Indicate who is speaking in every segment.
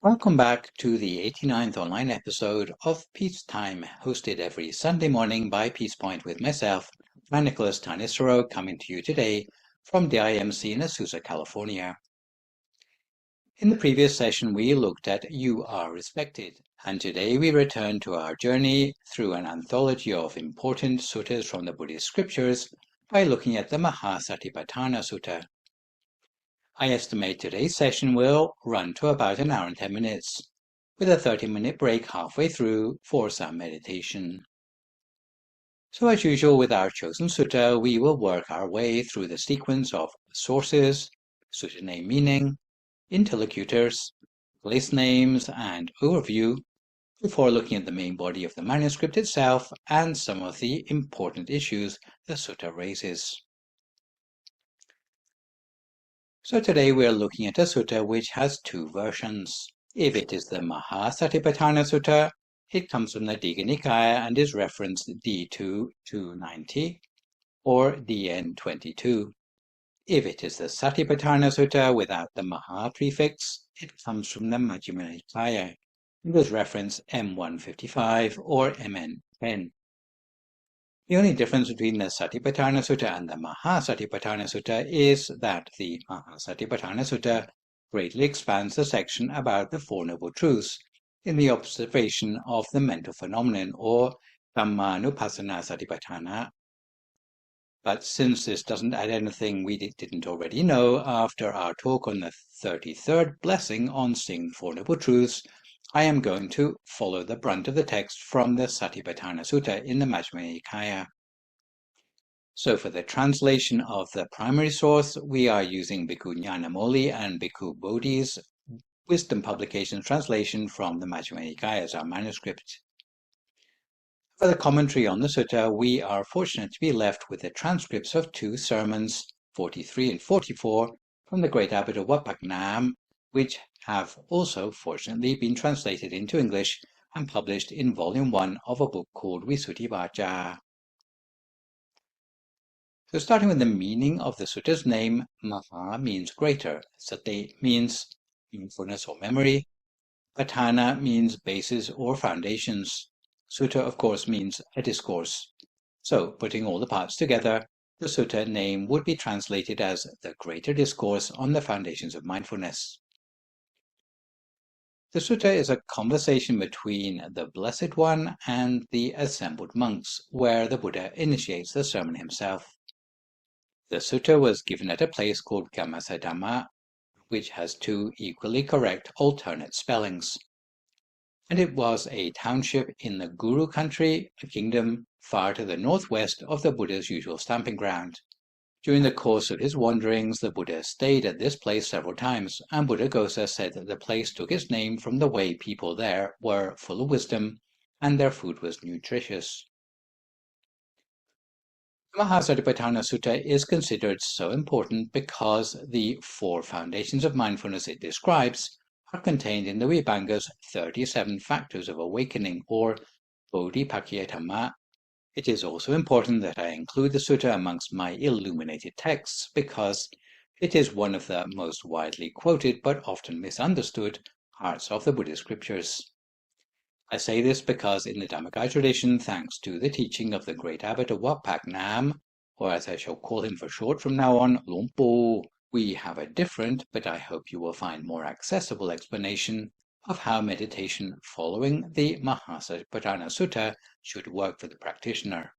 Speaker 1: Welcome back to the 89th online episode of Peace Time, hosted every Sunday morning by Peace Point with myself, Phra Nicholas Thanissaro, coming to you today from the IMC in Azusa, California. In the previous session, we looked at You Are Respected, and today we return to our journey through an anthology of important suttas from the Buddhist scriptures by looking at the Maha Satipaṭṭhāna Sutta. I estimate today's session will run to about an hour and 10 minutes, with a 30-minute break halfway through for some meditation. So as usual with our chosen sutta, we will work our way through the sequence of sources, sutta name meaning, interlocutors, place names, and overview, before looking at the main body of the manuscript itself and some of the important issues the sutta raises. So today we are looking at a sutta which has two versions. If it is the Maha Satipaṭṭhāna Sutta, it comes from the Digha Nikaya and is referenced D2 290 or DN 22. If it is the Satipaṭṭhāna Sutta without the Maha prefix, it comes from the Majjhima Nikaya and is referenced M155 or MN 10. The only difference between the Satipaṭṭhāna Sutta and the Maha Satipaṭṭhāna Sutta is that the Maha Satipaṭṭhāna Sutta greatly expands the section about the Four Noble Truths in the observation of the mental phenomenon, or Dhammanupassana Satipaṭṭhāna. But since this doesn't add anything we didn't already know, after our talk on the 33rd blessing on seeing the Four Noble Truths, I am going to follow the brunt of the text from the Satipaṭṭhāna Sutta in the Majjhima Nikaya. So for the translation of the primary source, we are using Bhikkhu Ñāṇamoli and Bhikkhu Bodhi's Wisdom Publications translation from the Majjhima Nikaya as our manuscript. For the commentary on the sutta, we are fortunate to be left with the transcripts of two sermons, 43 and 44, from the great abbot of Wat Phra Nam, which have also fortunately been translated into English and published in volume 1 of a book called Visuddhivajja. So starting with the meaning of the sutta's name, Maha means greater, Sati means mindfulness or memory, Paṭṭhāna means bases or foundations. Sutta, of course, means a discourse. So, putting all the parts together, the sutta name would be translated as the Greater Discourse on the Foundations of Mindfulness. The sutta is a conversation between the Blessed One and the assembled monks, where the Buddha initiates the sermon himself. The sutta was given at a place called Dhamma, which has two equally correct alternate spellings. And it was a township in the Guru country, a kingdom far to the northwest of the Buddha's usual stamping ground. During the course of his wanderings, the Buddha stayed at this place several times, and Buddhaghosa said that the place took its name from the way people there were full of wisdom and their food was nutritious. The Maha Satipaṭṭhāna Sutta is considered so important because the four foundations of mindfulness it describes are contained in the Vibhanga's 37 factors of awakening, or Bodhipakkhya Dhamma. It is also important that I include the sutta amongst my illuminated texts because it is one of the most widely quoted but often misunderstood parts of the Buddhist scriptures. I say this because in the Dhammakaya tradition, thanks to the teaching of the great abbot of Wat Phra Nam, or as I shall call him for short from now on, Lompo, we have a different, but I hope you will find more accessible explanation of how meditation following the Maha Satipaṭṭhāna Sutta should work for the practitioner.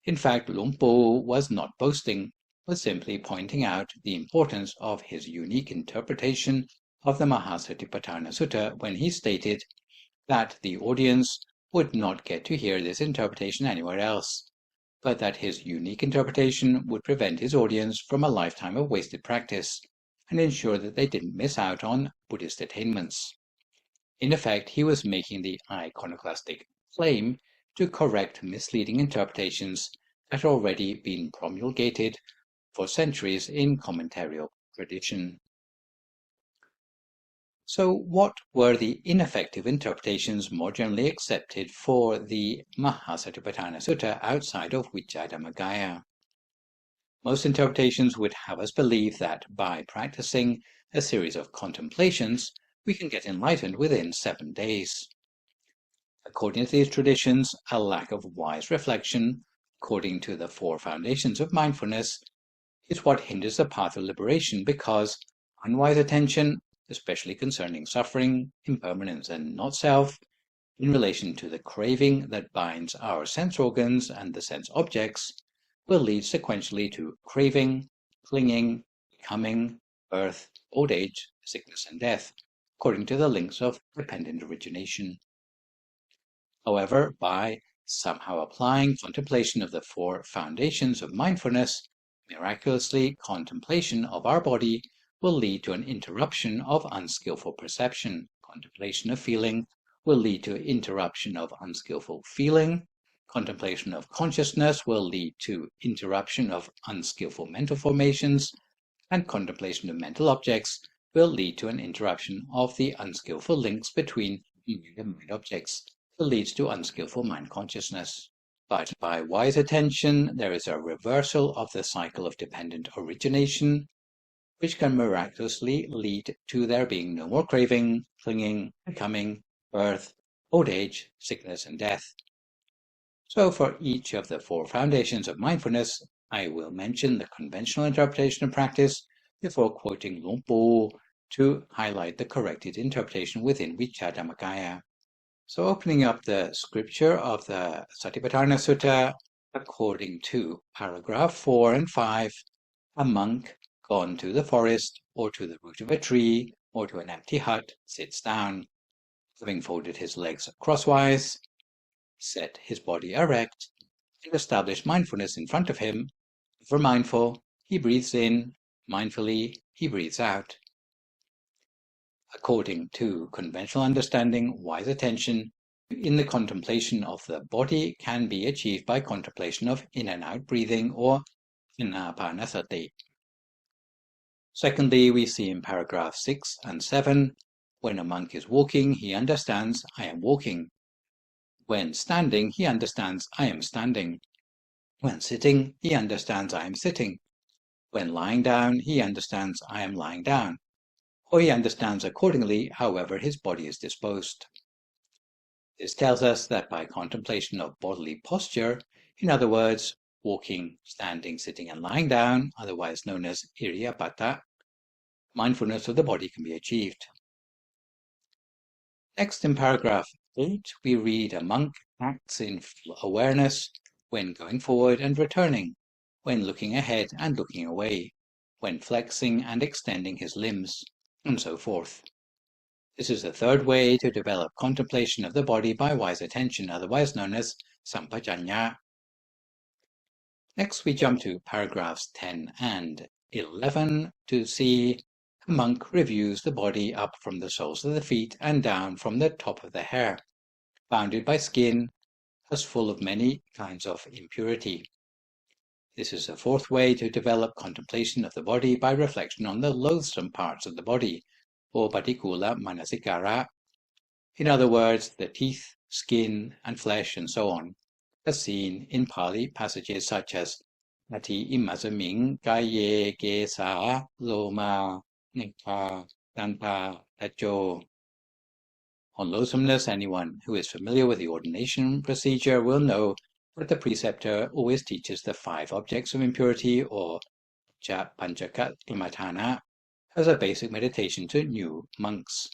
Speaker 1: In fact, Lompo was not boasting, but simply pointing out the importance of his unique interpretation of the Maha Satipaṭṭhāna Sutta when he stated that the audience would not get to hear this interpretation anywhere else, but that his unique interpretation would prevent his audience from a lifetime of wasted practice and ensure that they didn't miss out on Buddhist attainments. In effect, he was making the iconoclastic claim to correct misleading interpretations that had already been promulgated for centuries in commentarial tradition. So what were the ineffective interpretations more generally accepted for the Maha Satipaṭṭhāna Sutta outside of Vijjhāyamagga? Most interpretations would have us believe that by practicing a series of contemplations, we can get enlightened within 7 days. According to these traditions, a lack of wise reflection, according to the 4 foundations of mindfulness, is what hinders the path of liberation, because unwise attention, especially concerning suffering, impermanence, and not-self, in relation to the craving that binds our sense organs and the sense objects, will lead sequentially to craving, clinging, becoming, birth, old age, sickness, and death, according to the links of dependent origination. However, by somehow applying contemplation of the 4 foundations of mindfulness, miraculously contemplation of our body will lead to an interruption of unskillful perception. Contemplation of feeling will lead to interruption of unskillful feeling. Contemplation of consciousness will lead to interruption of unskillful mental formations. And contemplation of mental objects will lead to an interruption of the unskillful links between mind and mind objects that leads to unskillful mind consciousness. But by wise attention, there is a reversal of the cycle of dependent origination, which can miraculously lead to there being no more craving, clinging, becoming, birth, old age, sickness, and death. So for each of the 4 foundations of mindfulness, I will mention the conventional interpretation of practice before quoting Luang Por to highlight the corrected interpretation within Vicchā Dhammakaya. So opening up the scripture of the Satipaṭṭhāna Sutta, according to paragraph 4 and 5, a monk gone to the forest or to the root of a tree or to an empty hut sits down, having folded his legs crosswise, set his body erect, and established mindfulness in front of him. Ever mindful, he breathes in, mindfully, he breathes out. According to conventional understanding, wise attention in the contemplation of the body can be achieved by contemplation of in and out breathing, or anapanasati. Secondly, we see in paragraph 6 and 7, when a monk is walking, he understands, I am walking. When standing, he understands, I am standing. When sitting, he understands, I am sitting. When lying down, he understands, I am lying down. Or he understands accordingly, however his body is disposed. This tells us that by contemplation of bodily posture, in other words, walking, standing, sitting, and lying down, otherwise known as iriyapada, mindfulness of the body can be achieved. Next, in paragraph 8, we read a monk acts in full awareness when going forward and returning, when looking ahead and looking away, when flexing and extending his limbs, and so forth. This is the 3rd way to develop contemplation of the body by wise attention, otherwise known as sampajañña. Next, we jump to paragraphs 10 and 11 to see a monk reviews the body up from the soles of the feet and down from the top of the hair, bounded by skin, as full of many kinds of impurity. This is the 4th way to develop contemplation of the body by reflection on the loathsome parts of the body, or patikula manasikara. In other words, the teeth, skin, and flesh, and so on, as seen in Pali passages such as Ati imasaming kaye kesa loma nikpa danta tacho. On loathsomeness, anyone who is familiar with the ordination procedure will know that the preceptor always teaches the 5 objects of impurity, or panchakatmatthana, as a basic meditation to new monks.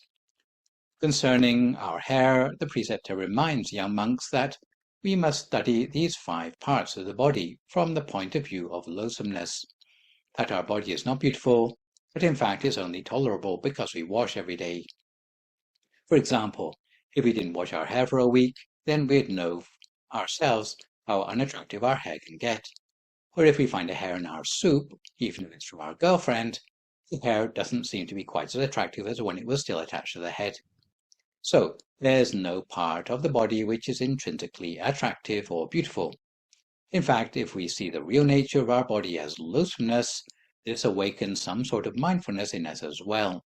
Speaker 1: Concerning our hair, the preceptor reminds young monks that we must study these 5 parts of the body from the point of view of loathsomeness, that our body is not beautiful, but in fact is only tolerable because we wash every day. For example, if we didn't wash our hair for a week, then we'd know ourselves how unattractive our hair can get. Or if we find a hair in our soup, even if it's from our girlfriend, the hair doesn't seem to be quite as attractive as when it was still attached to the head. So there's no part of the body which is intrinsically attractive or beautiful. In fact, if we see the real nature of our body as loathsomeness, this awakens some sort of mindfulness in us as well.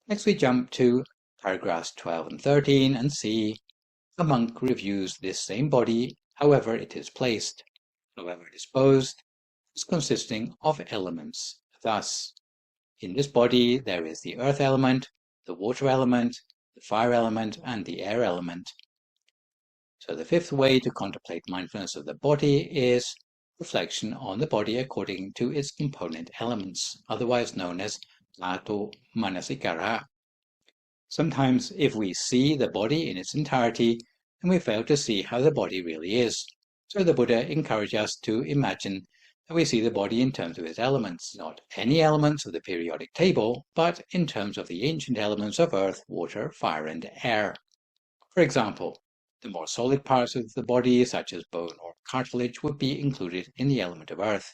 Speaker 1: Next we jump to paragraphs 12 and 13 and see a monk reviews this same body, however it is placed, however disposed, as consisting of elements. Thus, in this body there is the earth element, the water element, the fire element, and the air element. So the fifth way to contemplate mindfulness of the body is reflection on the body according to its component elements, otherwise known as dhatu manasikara. Sometimes if we see the body in its entirety, then we fail to see how the body really is. So the Buddha encouraged us to imagine that we see the body in terms of its elements, not any elements of the periodic table, but in terms of the ancient elements of earth, water, fire, and air. For example, the more solid parts of the body, such as bone or cartilage, would be included in the element of earth,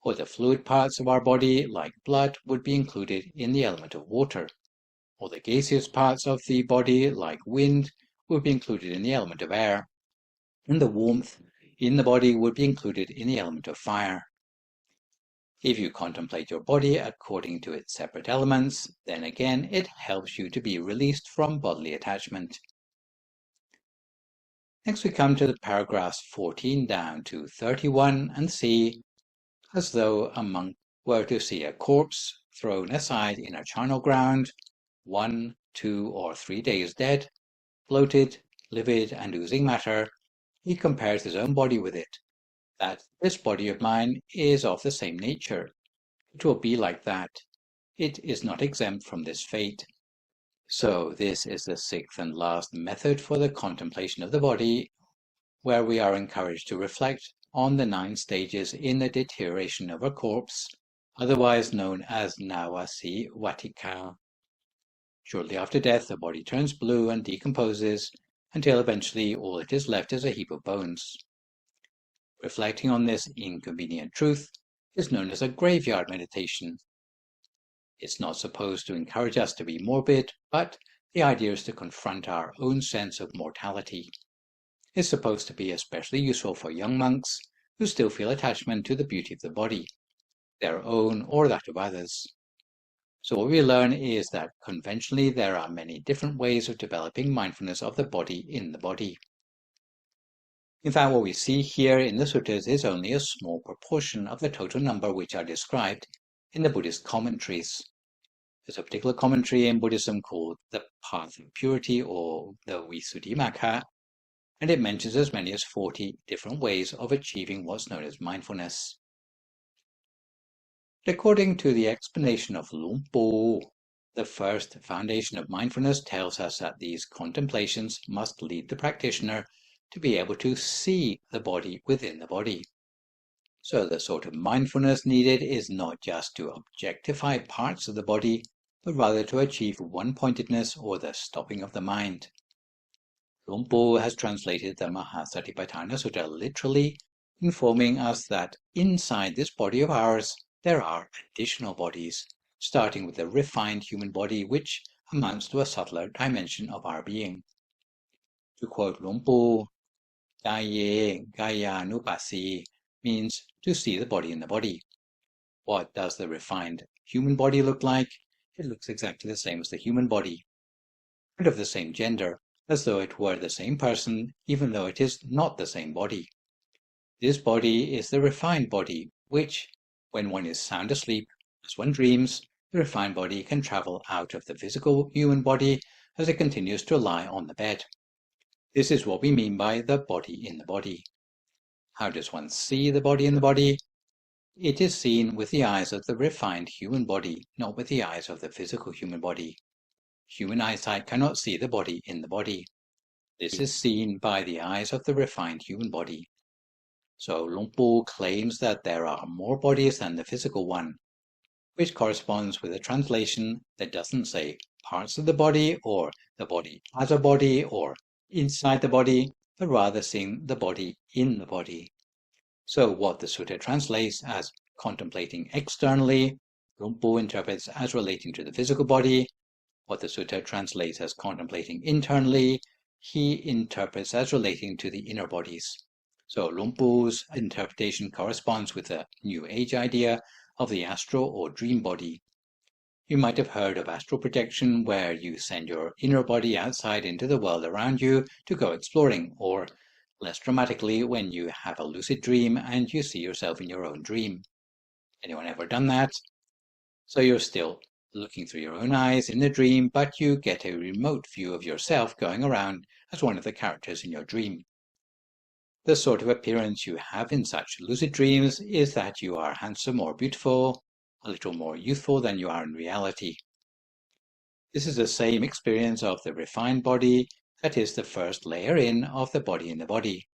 Speaker 1: or the fluid parts of our body, like blood, would be included in the element of water, or the gaseous parts of the body, like wind, would be included in the element of air, and the warmth in the body would be included in the element of fire. If you contemplate your body according to its separate elements, then again it helps you to be released from bodily attachment. Next we come to the paragraphs 14 down to 31 and see, as though a monk were to see a corpse thrown aside in a charnel ground, 1, 2, or 3 days dead, bloated, livid, and oozing matter, he compares his own body with it, that this body of mine is of the same nature. It will be like that. It is not exempt from this fate. So this is the sixth and last method for the contemplation of the body, where we are encouraged to reflect on the 9 stages in the deterioration of a corpse, otherwise known as nawasi vatika. Shortly after death, the body turns blue and decomposes, until eventually all that is left is a heap of bones. Reflecting on this inconvenient truth is known as a graveyard meditation. It's not supposed to encourage us to be morbid, but the idea is to confront our own sense of mortality. It's supposed to be especially useful for young monks who still feel attachment to the beauty of the body, their own or that of others. So what we learn is that conventionally there are many different ways of developing mindfulness of the body in the body. In fact, what we see here in the suttas is only a small proportion of the total number which are described in the Buddhist commentaries. There's a particular commentary in Buddhism called the Path of Purity, or the Visuddhimagga, and it mentions as many as 40 different ways of achieving what's known as mindfulness. According to the explanation of Luang Por, the first foundation of mindfulness tells us that these contemplations must lead the practitioner to be able to see the body within the body. So the sort of mindfulness needed is not just to objectify parts of the body, but rather to achieve one-pointedness or the stopping of the mind. Luang Por has translated the Maha Satipaṭṭhāna Sutta literally, informing us that inside this body of ours there are additional bodies, starting with the refined human body, which amounts to a subtler dimension of our being. To quote Luang Por, Gaye Gayanupasi means to see the body in the body. What does the refined human body look like? It looks exactly the same as the human body, and of the same gender, as though it were the same person, even though it is not the same body. This body is the refined body, which, when one is sound asleep, as one dreams, the refined body can travel out of the physical human body as it continues to lie on the bed. This is what we mean by the body in the body. How does one see the body in the body? It is seen with the eyes of the refined human body, not with the eyes of the physical human body. Human eyesight cannot see the body in the body. This is seen by the eyes of the refined human body. So Luang Por claims that there are more bodies than the physical one, which corresponds with a translation that doesn't say parts of the body or the body as a body or inside the body, but rather seeing the body in the body. So what the sutta translates as contemplating externally, Luang Por interprets as relating to the physical body. What the sutta translates as contemplating internally, he interprets as relating to the inner bodies. So Luang Por's interpretation corresponds with the New Age idea of the astral or dream body. You might have heard of astral projection, where you send your inner body outside into the world around you to go exploring, or less dramatically, when you have a lucid dream and you see yourself in your own dream. Anyone ever done that? So you're still looking through your own eyes in the dream, but you get a remote view of yourself going around as one of the characters in your dream. The sort of appearance you have in such lucid dreams is that you are handsome or beautiful, a little more youthful than you are in reality. This is the same experience of the refined body that is the first layer in of the body in the body.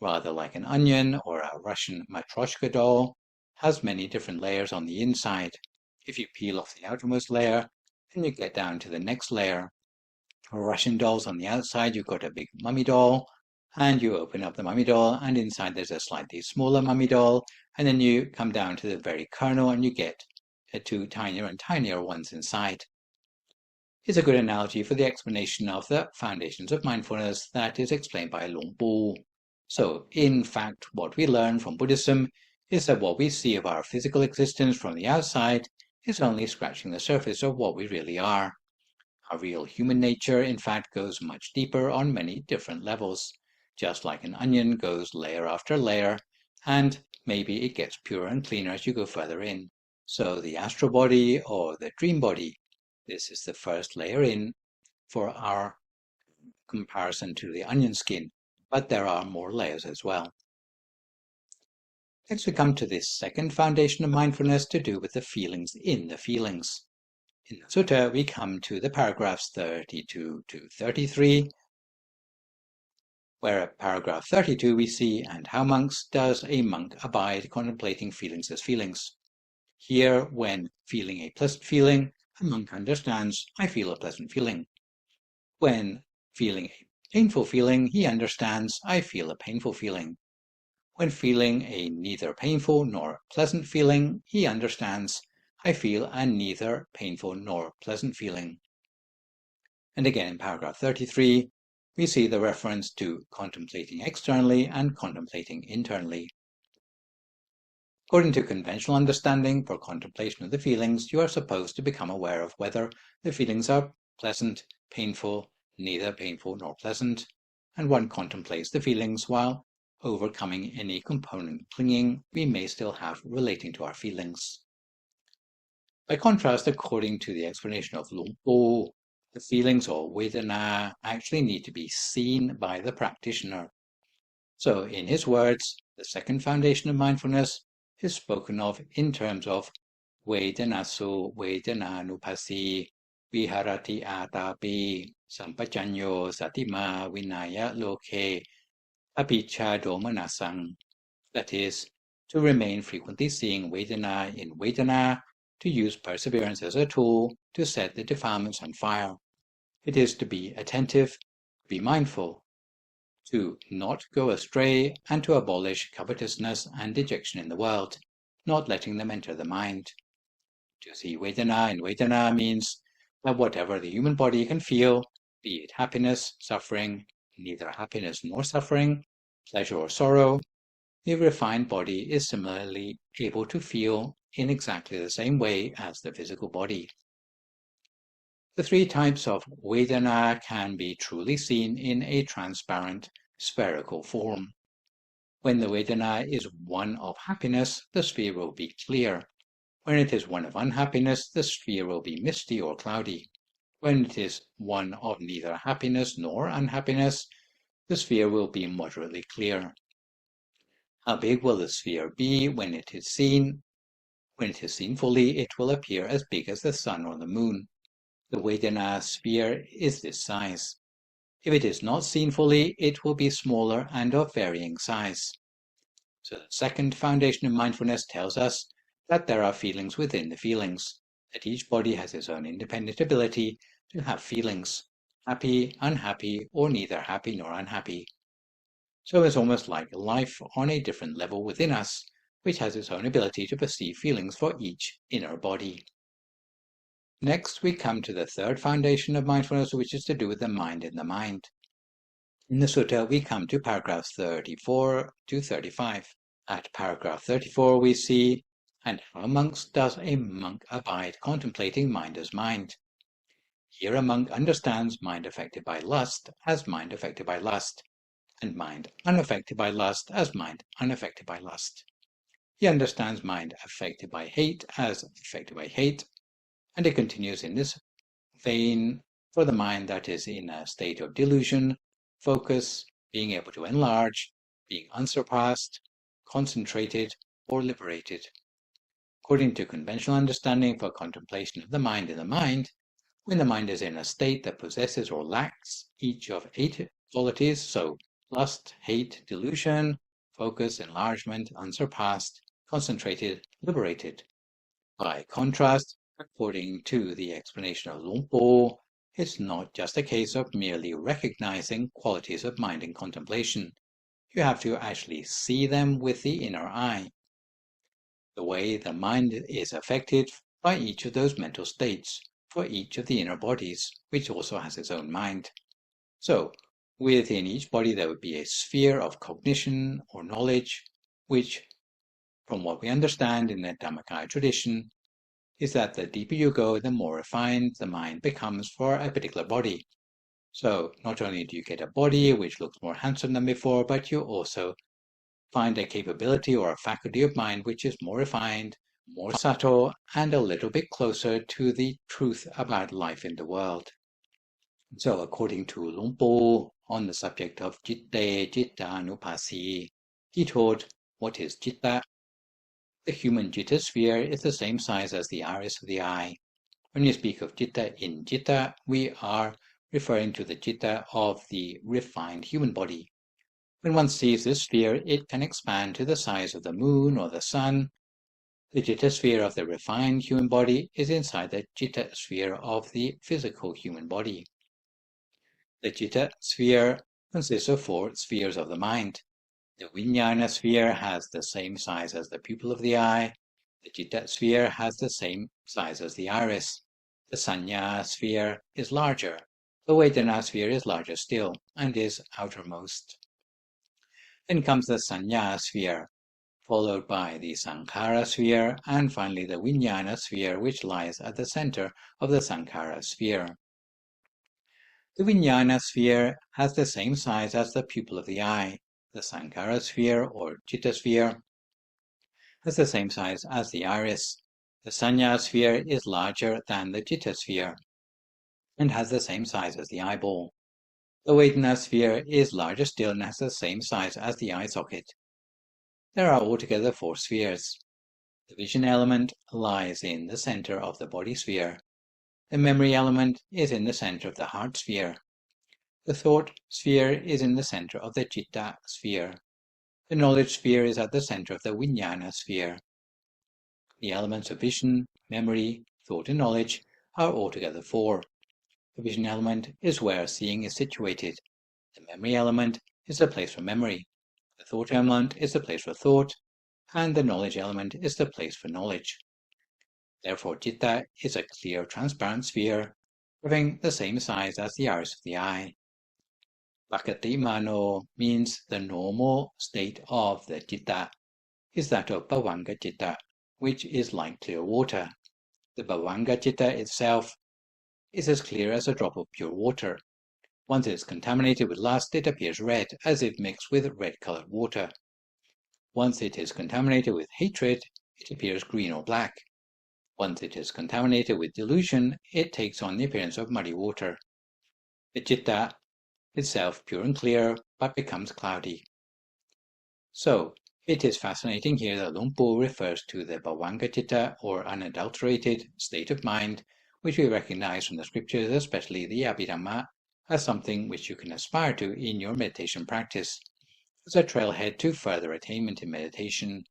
Speaker 1: Rather like an onion or a Russian matryoshka doll, has many different layers on the inside. If you peel off the outermost layer, then you get down to the next layer. For Russian dolls on the outside, you've got a big mummy doll, and you open up the mummy doll, and inside there's a slightly smaller mummy doll, and then you come down to the very kernel, and you get two tinier and tinier ones inside. Is a good analogy for the explanation of the foundations of mindfulness that is explained by Luang Pu. So, in fact, what we learn from Buddhism is that what we see of our physical existence from the outside is only scratching the surface of what we really are. Our real human nature, in fact, goes much deeper on many different levels, just like an onion goes layer after layer, and maybe it gets purer and cleaner as you go further in. So the astral body or the dream body, this is the first layer in for our comparison to the onion skin, but there are more layers as well. Next we come to this second foundation of mindfulness to do with the feelings in the feelings. In the Sutta, we come to the paragraphs 32 to 33, where at paragraph 32 we see, and how monks does a monk abide contemplating feelings as feelings. Here, when feeling a pleasant feeling, a monk understands, I feel a pleasant feeling. When feeling a painful feeling, he understands, I feel a painful feeling. When feeling a neither painful nor pleasant feeling, he understands, I feel a neither painful nor pleasant feeling. And again in paragraph 33, we see the reference to contemplating externally and contemplating internally. According to conventional understanding, for contemplation of the feelings, you are supposed to become aware of whether the feelings are pleasant, painful, neither painful nor pleasant, and one contemplates the feelings while overcoming any component clinging we may still have relating to our feelings. By contrast, according to the explanation of Luang Pu, the feelings or vedana actually need to be seen by the practitioner. So, in his words, the second foundation of mindfulness is spoken of in terms of vedanasu vedananupasi viharati atapi sampajanyo satima vinaya loke apicca domanasang. That is, to remain frequently seeing vedana in vedana, to use perseverance as a tool to set the defilements on fire. It is to be attentive, to be mindful, to not go astray, and to abolish covetousness and dejection in the world, not letting them enter the mind. To see vedana in vedana means that whatever the human body can feel, be it happiness, suffering, neither happiness nor suffering, pleasure or sorrow, the refined body is similarly able to feel in exactly the same way as the physical body. The three types of vedana can be truly seen in a transparent, spherical form. When the vedana is one of happiness, the sphere will be clear. When it is one of unhappiness, the sphere will be misty or cloudy. When it is one of neither happiness nor unhappiness, the sphere will be moderately clear. How big will the sphere be when it is seen? When it is seen fully, it will appear as big as the sun or the moon. The vedana sphere is this size. If it is not seen fully, it will be smaller and of varying size. So the second foundation of mindfulness tells us that there are feelings within the feelings, that each body has its own independent ability to have feelings, happy, unhappy, or neither happy nor unhappy. So it's almost like life on a different level within us, which has its own ability to perceive feelings for each inner body. Next, we come to the third foundation of mindfulness, which is to do with the mind in the mind. In the Sutta, we come to paragraphs 34 to 35. At paragraph 34, we see, and how monks does a monk abide contemplating mind as mind. Here a monk understands mind affected by lust as mind affected by lust, and mind unaffected by lust as mind unaffected by lust. He understands mind affected by hate as affected by hate, And it continues in this vein for the mind that is in a state of delusion, focus, being able to enlarge, being unsurpassed, concentrated, or liberated. According to conventional understanding for contemplation of the mind in the mind, when the mind is in a state that possesses or lacks each of 8 qualities, so lust, hate, delusion, focus, enlargement, unsurpassed, concentrated, liberated. By contrast, according to the explanation of Luang Por, it's not just a case of merely recognizing qualities of mind in contemplation. You have to actually see them with the inner eye. The way the mind is affected by each of those mental states for each of the inner bodies, which also has its own mind. So, within each body there would be a sphere of cognition or knowledge, which, from what we understand in the Dhammakaya tradition, is that the deeper you go, the more refined the mind becomes for a particular body. So, not only do you get a body which looks more handsome than before, but you also find a capability or a faculty of mind which is more refined, more subtle, and a little bit closer to the truth about life in the world. So, according to Luang Por, on the subject of citte, citta anupasi, he taught what is citta. The human citta sphere is the same size as the iris of the eye. When you speak of citta in citta, we are referring to the citta of the refined human body. When one sees this sphere, it can expand to the size of the moon or the sun. The citta sphere of the refined human body is inside the citta sphere of the physical human body. The citta sphere consists of 4 spheres of the mind. The vijnana sphere has the same size as the pupil of the eye. The citta sphere has the same size as the iris. The sanya sphere is larger. The vedana sphere is larger still and is outermost. Then comes the sanya sphere, followed by the sankhara sphere, and finally the vijnana sphere, which lies at the center of the sankhara sphere. The vijnana sphere has the same size as the pupil of the eye. The sankhara sphere, or citta sphere, has the same size as the iris. The sanya sphere is larger than the citta sphere and has the same size as the eyeball. The vedana sphere is larger still and has the same size as the eye socket. There are altogether 4 spheres. The vision element lies in the center of the body sphere. The memory element is in the center of the heart sphere. The thought sphere is in the center of the citta sphere. The knowledge sphere is at the center of the vijnana sphere. The elements of vision, memory, thought and knowledge are altogether 4. The vision element is where seeing is situated. The memory element is the place for memory. The thought element is the place for thought, and the knowledge element is the place for knowledge. Therefore, citta is a clear, transparent sphere, having the same size as the iris of the eye. Bhakati mano means the normal state of the citta is that of bhavanga citta, which is like clear water. The bhavanga citta itself is as clear as a drop of pure water. Once it is contaminated with lust, it appears red, as if mixed with red-colored water. Once it is contaminated with hatred, it appears green or black. Once it is contaminated with delusion, it takes on the appearance of muddy water. The citta itself pure and clear, but becomes cloudy. So, it is fascinating here that Luang Por refers to the bhavanga citta, or unadulterated state of mind, which we recognize from the scriptures, especially the Abhidhamma, as something which you can aspire to in your meditation practice, as a trailhead to further attainment in meditation.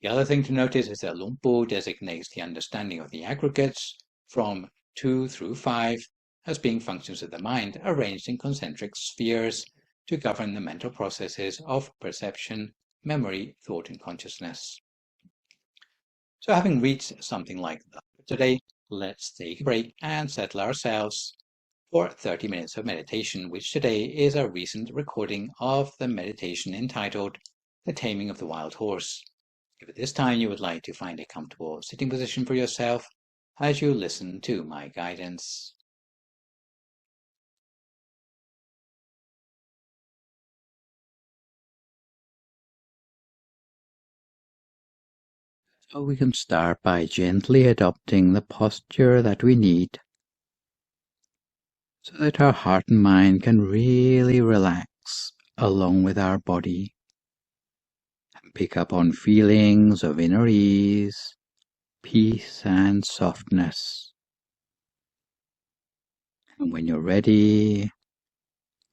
Speaker 1: The other thing to notice is that Luang Por designates the understanding of the aggregates from 2 through 5 as being functions of the mind arranged in concentric spheres to govern the mental processes of perception, memory, thought, and consciousness. So having reached something like that today, let's take a break and settle ourselves for 30 minutes of meditation, which today is a recent recording of the meditation entitled The Taming of the Wild Horse. If at this time you would like to find a comfortable sitting position for yourself as you listen to my guidance. So we can start by gently adopting the posture that we need, so that our heart and mind can really relax along with our body and pick up on feelings of inner ease, peace and softness. And when you're ready,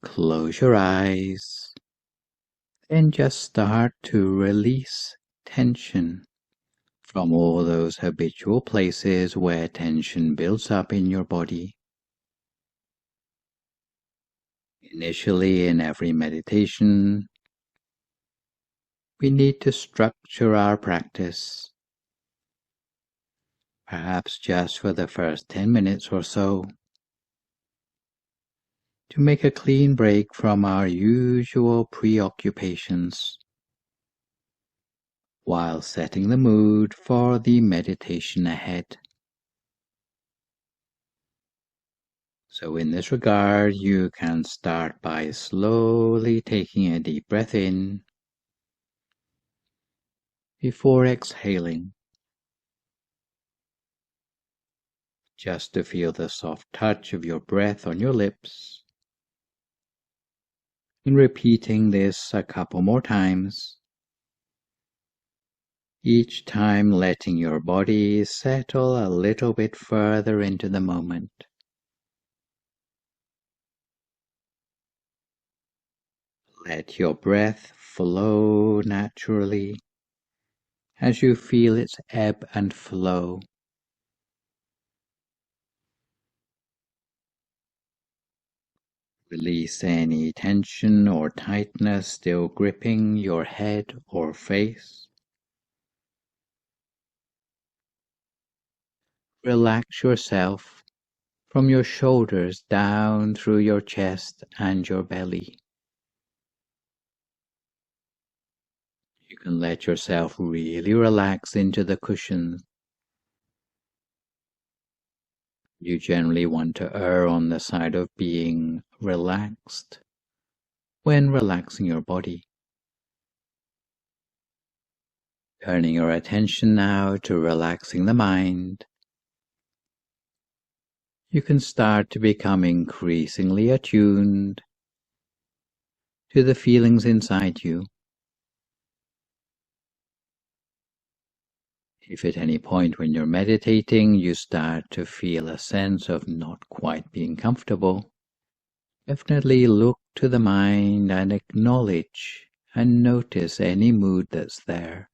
Speaker 1: close your eyes and just start to release tension from all those habitual places where tension builds up in your body. Initially, in every meditation, we need to structure our practice, perhaps just for the first 10 minutes or so, to make a clean break from our usual preoccupations, while setting the mood for the meditation ahead. So in this regard, you can start by slowly taking a deep breath in before exhaling, just to feel the soft touch of your breath on your lips, and repeating this a couple more times, each time letting your body settle a little bit further into the moment. Let your breath flow naturally as you feel its ebb and flow. Release any tension or tightness still gripping your head or face. Relax yourself from your shoulders down through your chest and your belly. You can let yourself really relax into the cushions. You generally want to err on the side of being relaxed when relaxing your body. Turning your attention now to relaxing the mind, you can start to become increasingly attuned to the feelings inside you. If at any point when you're meditating you start to feel a sense of not quite being comfortable, definitely look to the mind and acknowledge and notice any mood that's there.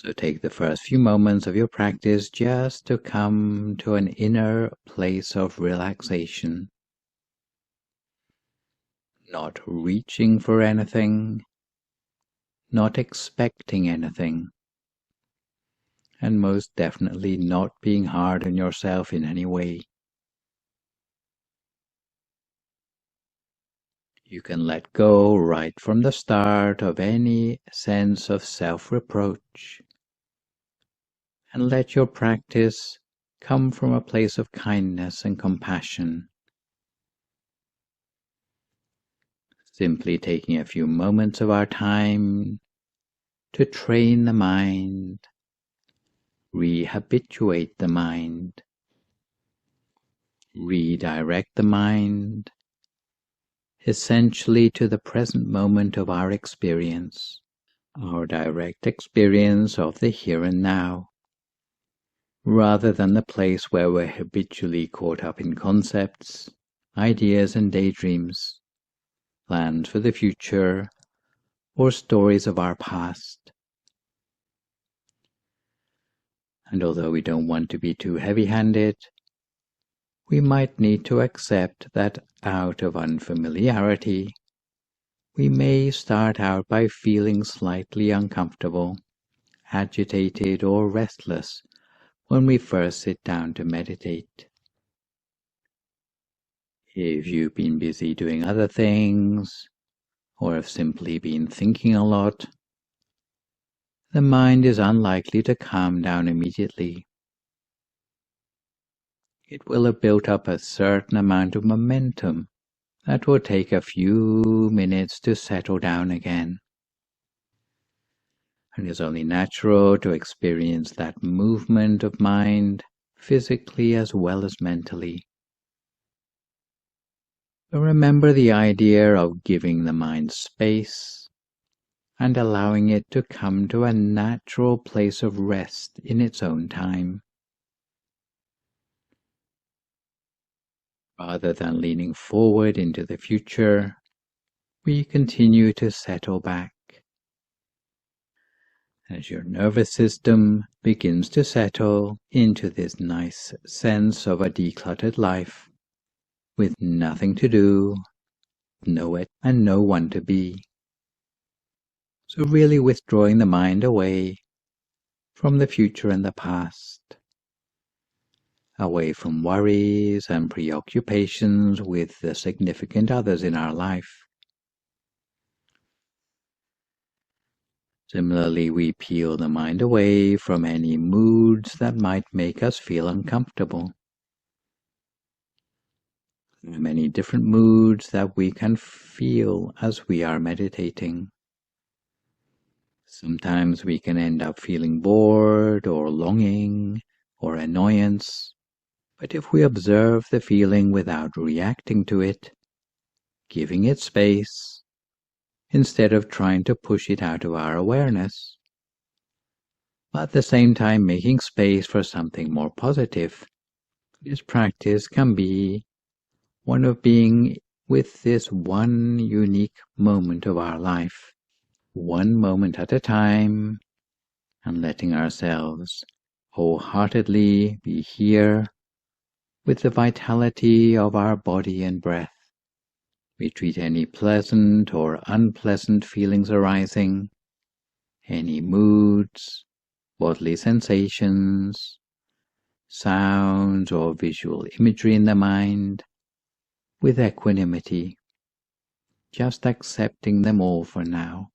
Speaker 1: So take the first few moments of your practice just to come to an inner place of relaxation, not reaching for anything, not expecting anything, and most definitely not being hard on yourself in any way. You can let go right from the start of any sense of self-reproach, and let your practice come from a place of kindness and compassion. Simply taking a few moments of our time to train the mind, rehabituate the mind, redirect the mind, essentially to the present moment of our experience, our direct experience of the here and now, rather than the place where we're habitually caught up in concepts, ideas and daydreams, plans for the future, or stories of our past. And although we don't want to be too heavy-handed, we might need to accept that out of unfamiliarity, we may start out by feeling slightly uncomfortable, agitated or restless when we first sit down to meditate. If you've been busy doing other things, or have simply been thinking a lot, the mind is unlikely to calm down immediately. It will have built up a certain amount of momentum that will take a few minutes to settle down again. And it's only natural to experience that movement of mind, physically as well as mentally. So remember the idea of giving the mind space and allowing it to come to a natural place of rest in its own time. Rather than leaning forward into the future, we continue to settle back. As your nervous system begins to settle into this nice sense of a decluttered life, with nothing to do, and no one to be. So really withdrawing the mind away from the future and the past, away from worries and preoccupations with the significant others in our life. Similarly, we peel the mind away from any moods that might make us feel uncomfortable. There are many different moods that we can feel as we are meditating. Sometimes we can end up feeling bored or longing or annoyance, but if we observe the feeling without reacting to it, giving it space, instead of trying to push it out of our awareness, but at the same time making space for something more positive, this practice can be one of being with this one unique moment of our life, one moment at a time, and letting ourselves wholeheartedly be here with the vitality of our body and breath. We treat any pleasant or unpleasant feelings arising, any moods, bodily sensations, sounds or visual imagery in the mind, with equanimity, just accepting them all for now.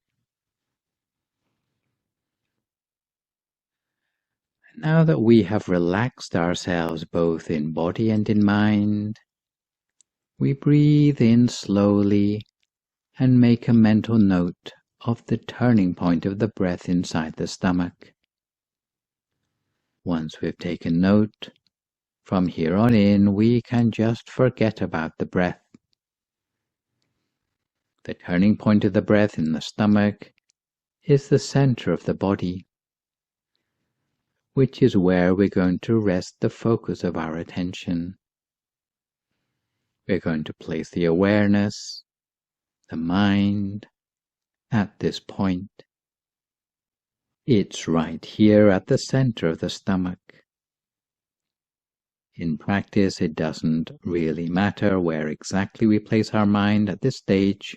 Speaker 1: Now that we have relaxed ourselves both in body and in mind, we breathe in slowly and make a mental note of the turning point of the breath inside the stomach. Once we've taken note, from here on in we can just forget about the breath. The turning point of the breath in the stomach is the center of the body, which is where we're going to rest the focus of our attention. We're going to place the awareness, the mind, at this point. It's right here at the center of the stomach. In practice, it doesn't really matter where exactly we place our mind at this stage.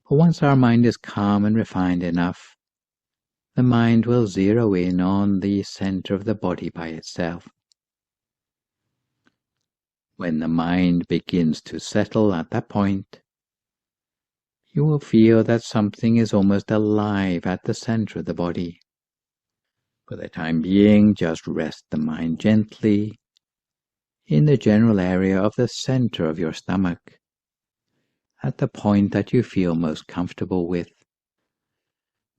Speaker 1: But once our mind is calm and refined enough, the mind will zero in on the center of the body by itself. When the mind begins to settle at that point, you will feel that something is almost alive at the center of the body. For the time being, just rest the mind gently in the general area of the center of your stomach, at the point that you feel most comfortable with.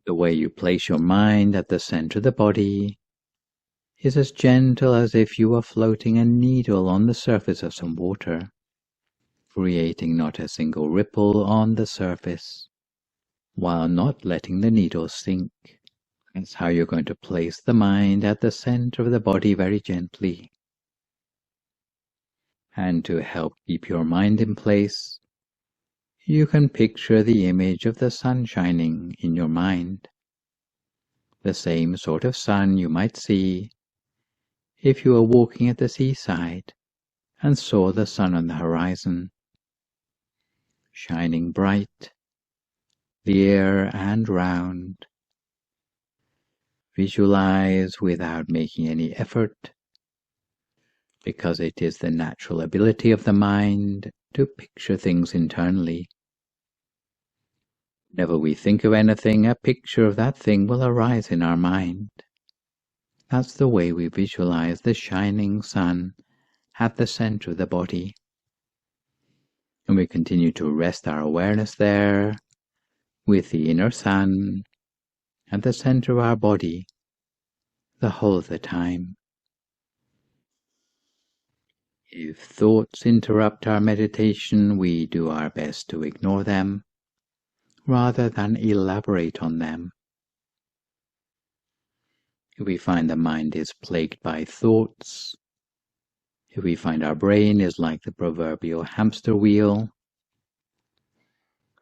Speaker 1: The way you place your mind at the center of the body is as gentle as if you were floating a needle on the surface of some water, creating not a single ripple on the surface, while not letting the needle sink. That's how you're going to place the mind at the center of the body very gently. And to help keep your mind in place, you can picture the image of the sun shining in your mind. The same sort of sun you might see if you were walking at the seaside and saw the sun on the horizon, shining bright, clear and round. Visualize without making any effort, because it is the natural ability of the mind to picture things internally. Whenever we think of anything, a picture of that thing will arise in our mind. That's the way we visualize the shining sun at the center of the body. And we continue to rest our awareness there with the inner sun, at the center of our body the whole of the time. If thoughts interrupt our meditation, we do our best to ignore them rather than elaborate on them. If we find the mind is plagued by thoughts, if we find our brain is like the proverbial hamster wheel,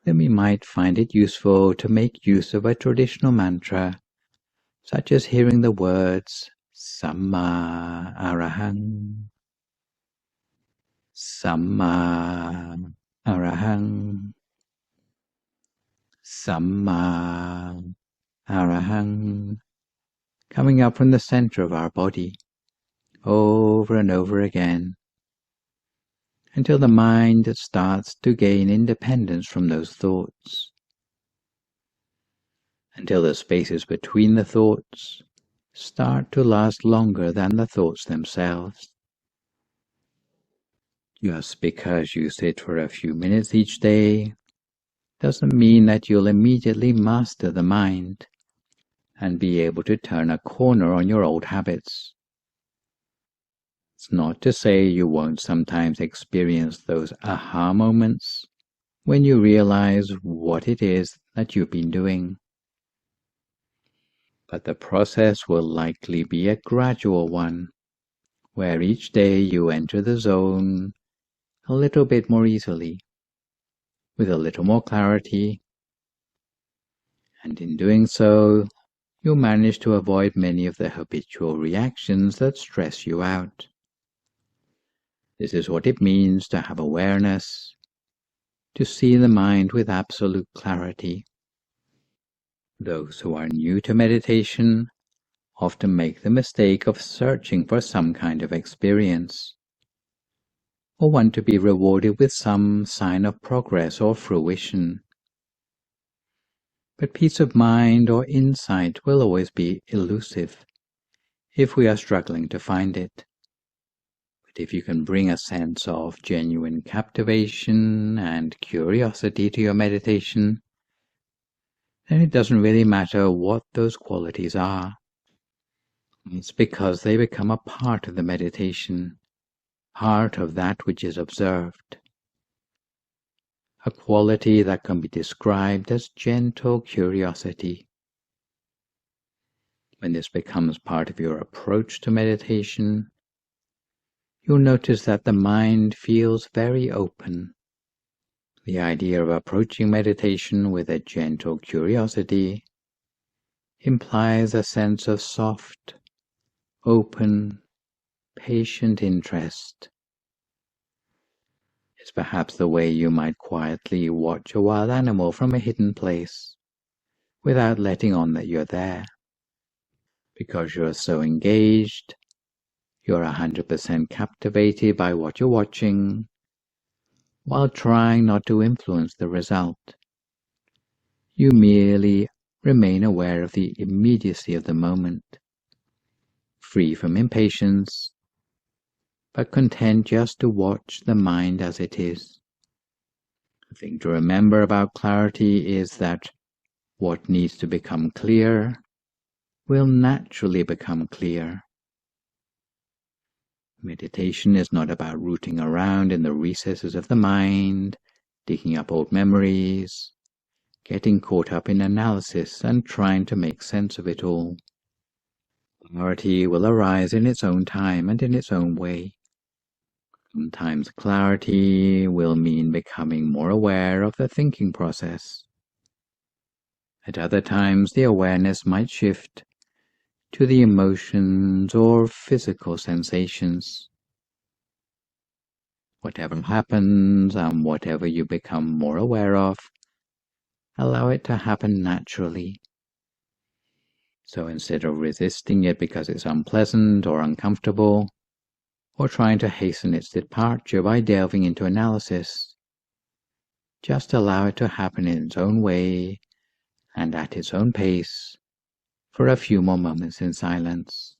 Speaker 1: then we might find it useful to make use of a traditional mantra, such as hearing the words Samma Arahang, Samma Arahang, Samma Arahang, coming up from the center of our body, over and over again, until the mind starts to gain independence from those thoughts, until the spaces between the thoughts start to last longer than the thoughts themselves. Just because you sit for a few minutes each day doesn't mean that you'll immediately master the mind and be able to turn a corner on your old habits. It's not to say you won't sometimes experience those aha moments when you realize what it is that you've been doing. But the process will likely be a gradual one, where each day you enter the zone a little bit more easily, with a little more clarity, and in doing so, you'll manage to avoid many of the habitual reactions that stress you out. This is what it means to have awareness, to see the mind with absolute clarity. Those who are new to meditation often make the mistake of searching for some kind of experience, or want to be rewarded with some sign of progress or fruition. But peace of mind or insight will always be elusive if we are struggling to find it. But if you can bring a sense of genuine captivation and curiosity to your meditation, then it doesn't really matter what those qualities are. It's because they become a part of the meditation, part of that which is observed. A quality that can be described as gentle curiosity. When this becomes part of your approach to meditation, you'll notice that the mind feels very open. The idea of approaching meditation with a gentle curiosity implies a sense of soft, open, patient interest. It's perhaps the way you might quietly watch a wild animal from a hidden place, without letting on that you're there. Because you're so engaged, you're 100% captivated by what you're watching, while trying not to influence the result. You merely remain aware of the immediacy of the moment, free from impatience, but content just to watch the mind as it is. The thing to remember about clarity is that what needs to become clear will naturally become clear. Meditation is not about rooting around in the recesses of the mind, digging up old memories, getting caught up in analysis and trying to make sense of it all. Clarity will arise in its own time and in its own way. Sometimes clarity will mean becoming more aware of the thinking process. At other times, the awareness might shift to the emotions or physical sensations. Whatever happens and whatever you become more aware of, allow it to happen naturally. So instead of resisting it because it's unpleasant or uncomfortable, or trying to hasten its departure by delving into analysis, just allow it to happen in its own way and at its own pace for a few more moments in silence.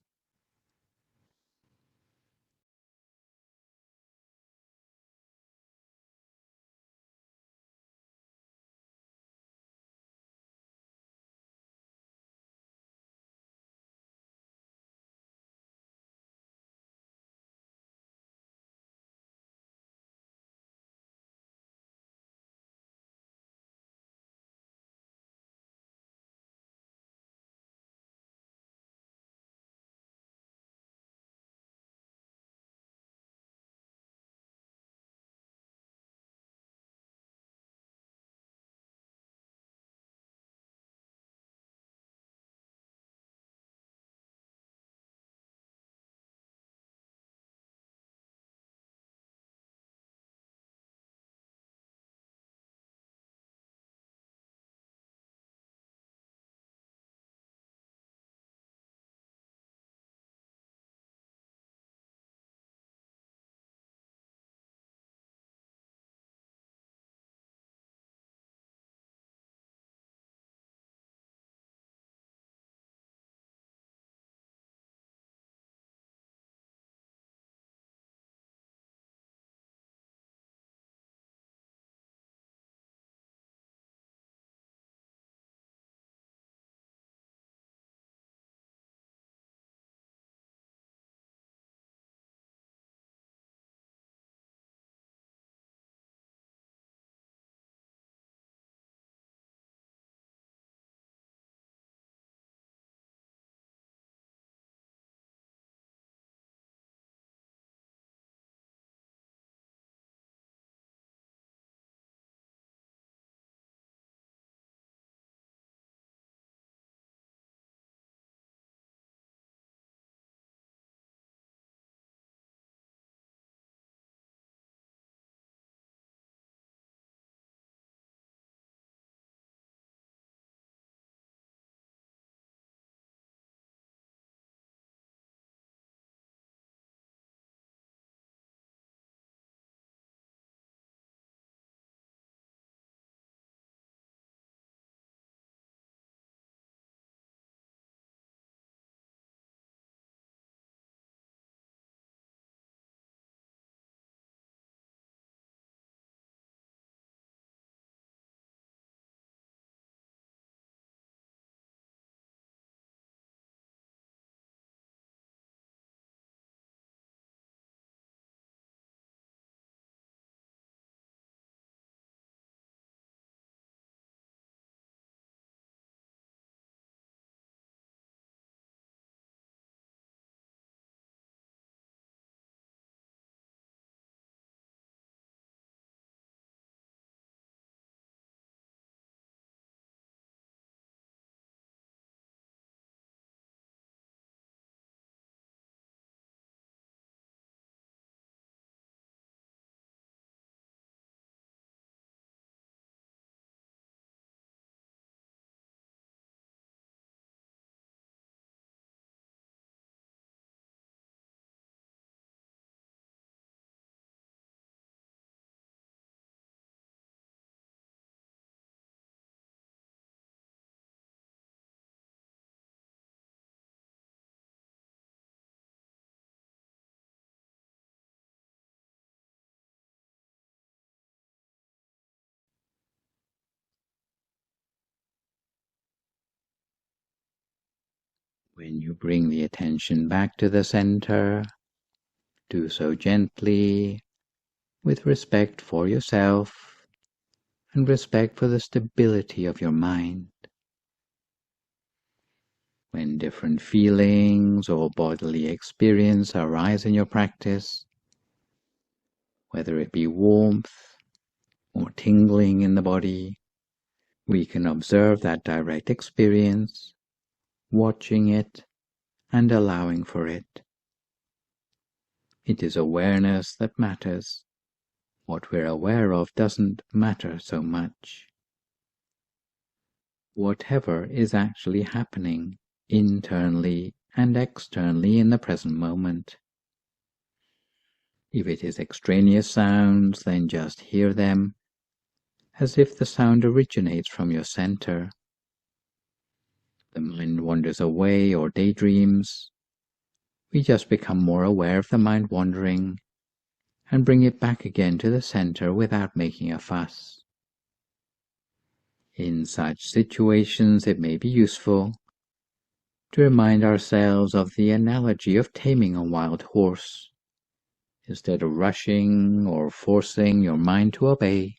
Speaker 1: When you bring the attention back to the center, do so gently, with respect for yourself and respect for the stability of your mind. When different feelings or bodily experience arise in your practice, whether it be warmth or tingling in the body, we can observe that direct experience, watching it and allowing for it. It is awareness that matters. What we're aware of doesn't matter so much. Whatever is actually happening internally and externally in the present moment. If it is extraneous sounds, then just hear them as if the sound originates from your center. The mind wanders away or daydreams. We just become more aware of the mind wandering and bring it back again to the center without making a fuss. In such situations, it may be useful to remind ourselves of the analogy of taming a wild horse. Instead of rushing or forcing your mind to obey,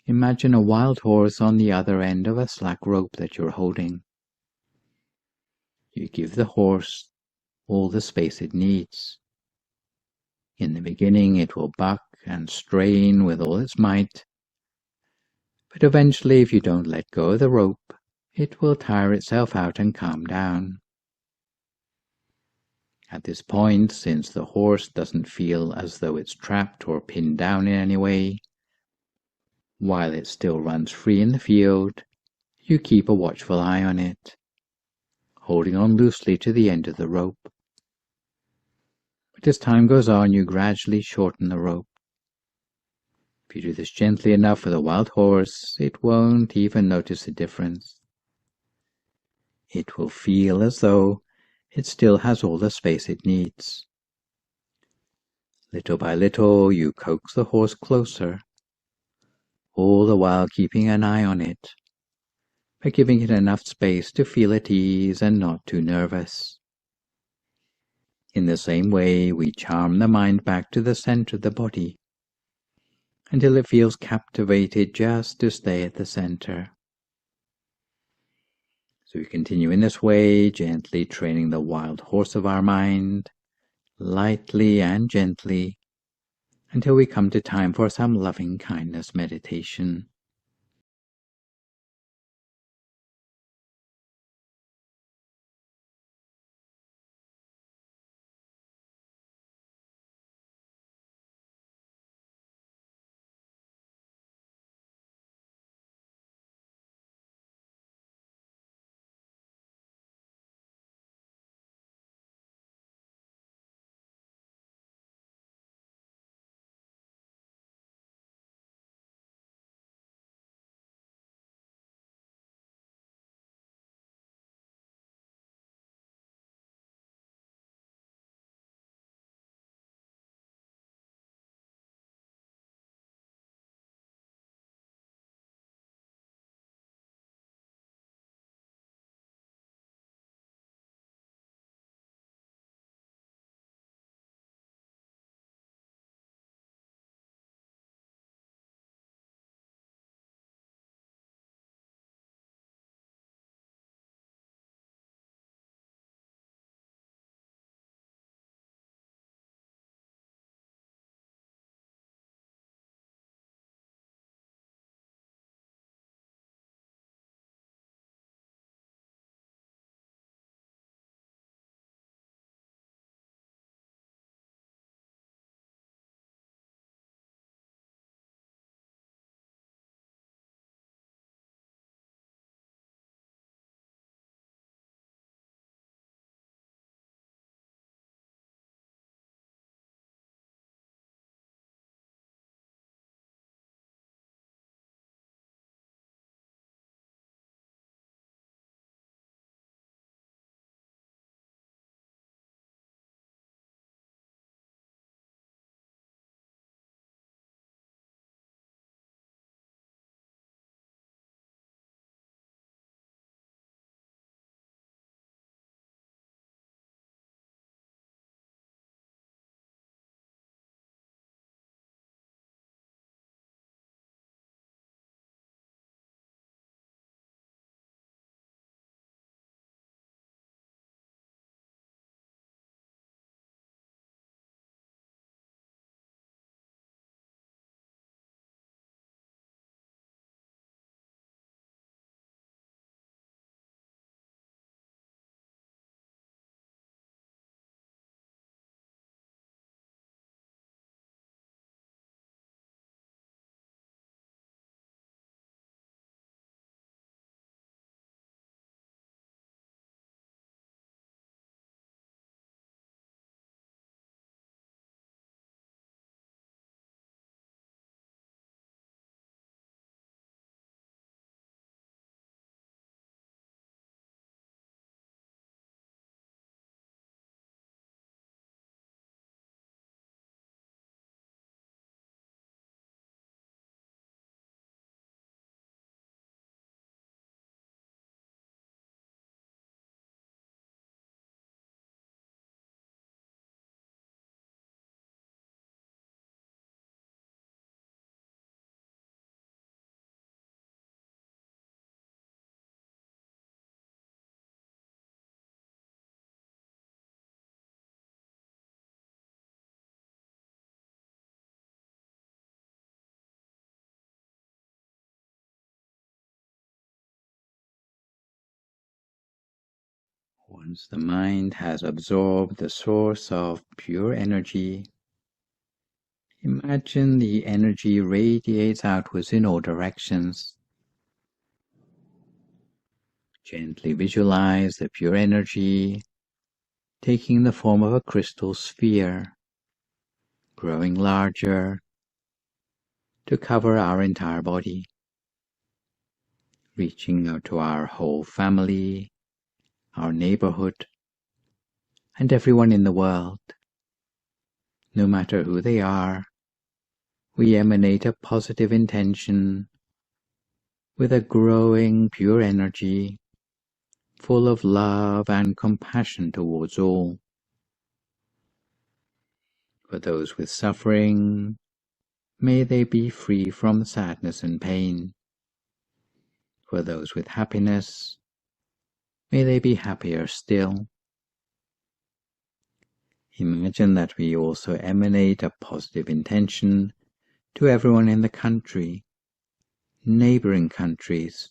Speaker 1: imagine a wild horse on the other end of a slack rope that you're holding. You give the horse all the space it needs. In the beginning, it will buck and strain with all its might, but eventually, if you don't let go of the rope, it will tire itself out and calm down. At this point, since the horse doesn't feel as though it's trapped or pinned down in any way, while it still runs free in the field, you keep a watchful eye on it, holding on loosely to the end of the rope. But as time goes on, you gradually shorten the rope. If you do this gently enough with a wild horse, it won't even notice the difference. It will feel as though it still has all the space it needs. Little by little, you coax the horse closer, all the while keeping an eye on it, but giving it enough space to feel at ease and not too nervous. In the same way, we charm the mind back to the center of the body, until it feels captivated just to stay at the center. So we continue in this way, gently training the wild horse of our mind, lightly and gently, until we come to time for some loving kindness meditation. Once the mind has absorbed the source of pure energy, imagine the energy radiates outwards in all directions. Gently visualize the pure energy taking the form of a crystal sphere, growing larger to cover our entire body, reaching out to our whole family, our neighborhood, and everyone in the world. No matter who they are, we emanate a positive intention with a growing pure energy, full of love and compassion towards all. For those with suffering, may they be free from sadness and pain. For those with happiness, may they be happier still. Imagine that we also emanate a positive intention to everyone in the country, neighboring countries,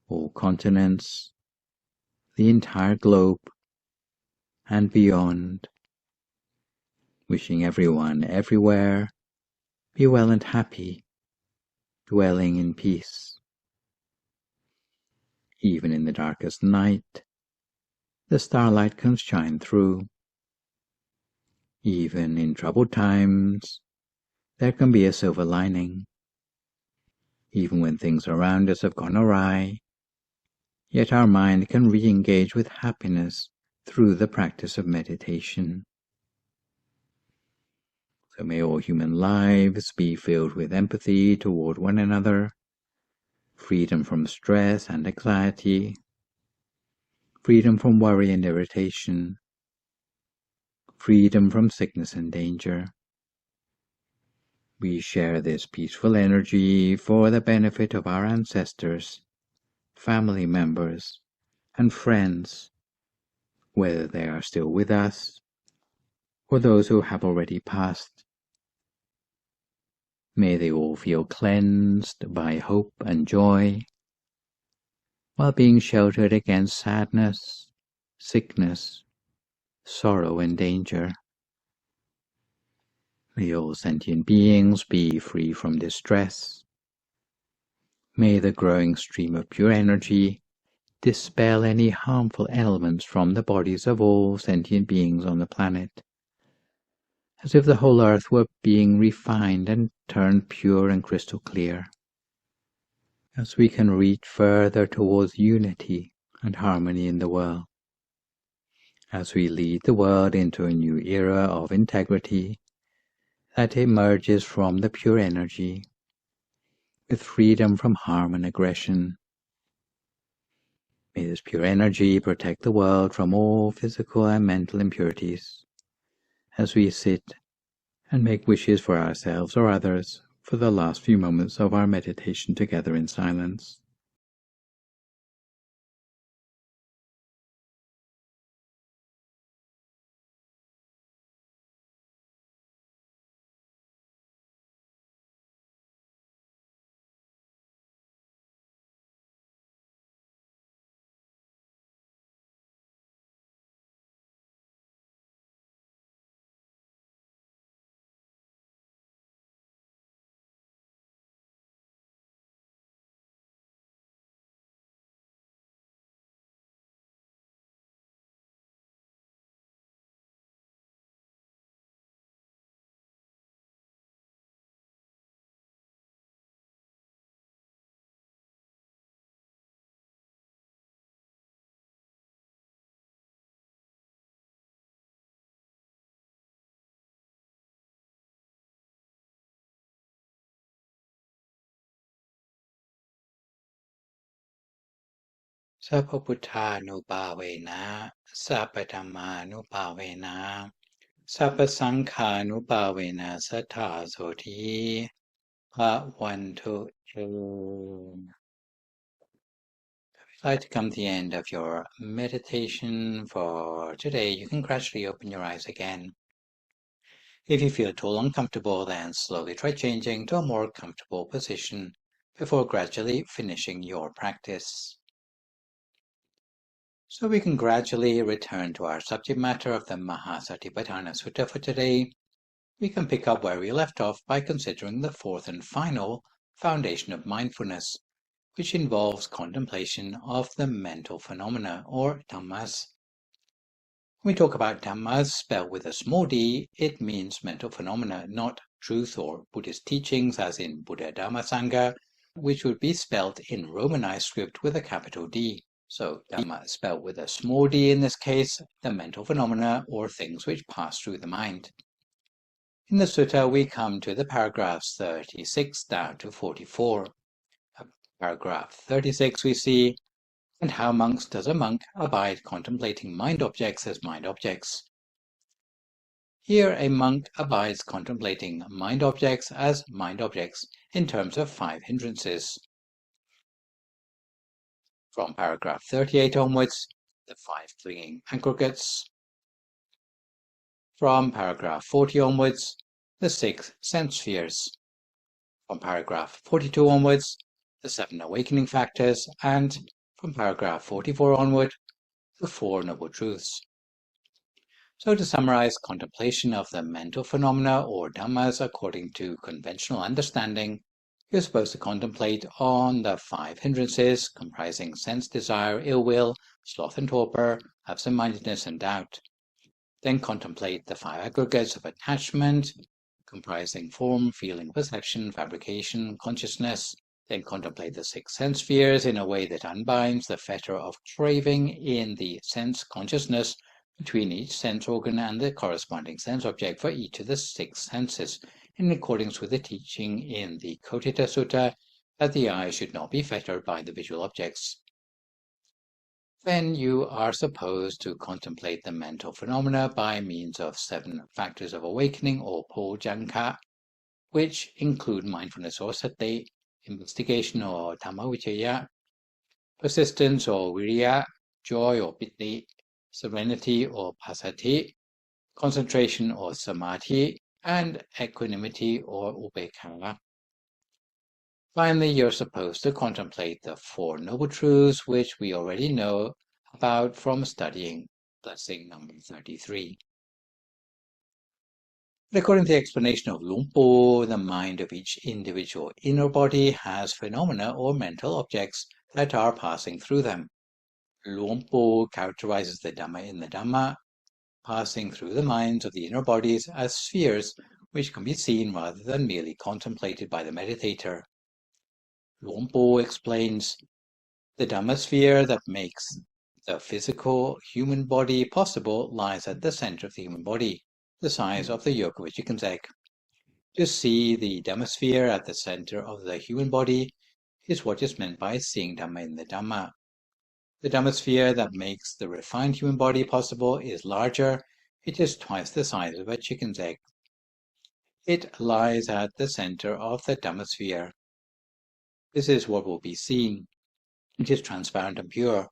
Speaker 1: all continents, the entire globe, and beyond, wishing everyone everywhere be well and happy, dwelling in peace. Even in the darkest night, the starlight can shine through. Even in troubled times, there can be a silver lining. Even when things around us have gone awry, yet our mind can re-engage with happiness through the practice of meditation. So may all human lives be filled with empathy toward one another, freedom from stress and anxiety, freedom from worry and irritation, freedom from sickness and danger. We share this peaceful energy for the benefit of our ancestors, family members, and friends, whether they are still with us or those who have already passed. May they all feel cleansed by hope and joy, while being sheltered against sadness, sickness, sorrow, and danger. May all sentient beings be free from distress. May the growing stream of pure energy dispel any harmful elements from the bodies of all sentient beings on the planet, as if the whole earth were being refined and turned pure and crystal clear, as we can reach further towards unity and harmony in the world, as we lead the world into a new era of integrity that emerges from the pure energy, with freedom from harm and aggression. May this pure energy protect the world from all physical and mental impurities, as we sit and make wishes for ourselves or others for the last few moments of our meditation together in silence. Sappa Buddhanupavena, Sappa Dhammanupavena, Sappa Sankhanupavena Sattha Soti, Bhavantu. I'd like to come to the end of your meditation for today. You can gradually open your eyes again. If you feel at all uncomfortable, then slowly try changing to a more comfortable position before gradually finishing your practice. So we can gradually return to our subject matter of the Maha Satipaṭṭhāna Sutta for today. We can pick up where we left off by considering the fourth and final foundation of mindfulness, which involves contemplation of the mental phenomena, or dhammas. When we talk about dhammas spelled with a small d, it means mental phenomena, not truth or Buddhist teachings as in Buddha Dhamma Sangha, which would be spelled in Romanized script with a capital D. So dhamma spelled with a small d in this case, the mental phenomena or things which pass through the mind. In the sutta, we come to the paragraphs 36 down to 44. Paragraph 36 we see, and how monks does a monk abide contemplating mind objects as mind objects. Here a monk abides contemplating mind objects as mind objects in terms of 5 hindrances. From paragraph 38 onwards, the 5 clinging aggregates. From paragraph 40 onwards, the 6 sense spheres. From paragraph 42 onwards, the 7 awakening factors, and from paragraph 44 onward, the 4 noble truths. So to summarize, contemplation of the mental phenomena or dhammas according to conventional understanding, you're supposed to contemplate on the 5 hindrances comprising sense, desire, ill will, sloth and torpor, absent-mindedness and doubt. Then contemplate the 5 aggregates of attachment comprising form, feeling, perception, fabrication, consciousness. Then contemplate the 6 sense spheres in a way that unbinds the fetter of craving in the sense consciousness between each sense organ and the corresponding sense object for each of the 6 senses, in accordance with the teaching in the Kotita Sutta that the eye should not be fettered by the visual objects. Then you are supposed to contemplate the mental phenomena by means of 7 factors of awakening or pojjhanka, which include mindfulness or sati, investigation or dhamma, persistence or viriya, joy or piti, serenity or passaddhi, concentration or samadhi, and equanimity or upekkha. Finally, you're supposed to contemplate the 4 noble truths, which we already know about from studying blessing number 33. According to the explanation of Lumpo, the mind of each individual inner body has phenomena or mental objects that are passing through them. Lumpo characterizes the Dhamma in the Dhamma, passing through the minds of the inner bodies as spheres which can be seen rather than merely contemplated by the meditator. Lumpo explains the Dhamma sphere that makes the physical human body possible lies at the center of the human body, the size of the yoke of a chicken's egg. To see the Dhamma sphere at the center of the human body is what is meant by seeing Dhamma in the Dhamma. The Dhamma sphere that makes the refined human body possible is larger. It is twice the size of a chicken's egg. It lies at the center of the Dhamma sphere. This is what will be seen. It is transparent and pure.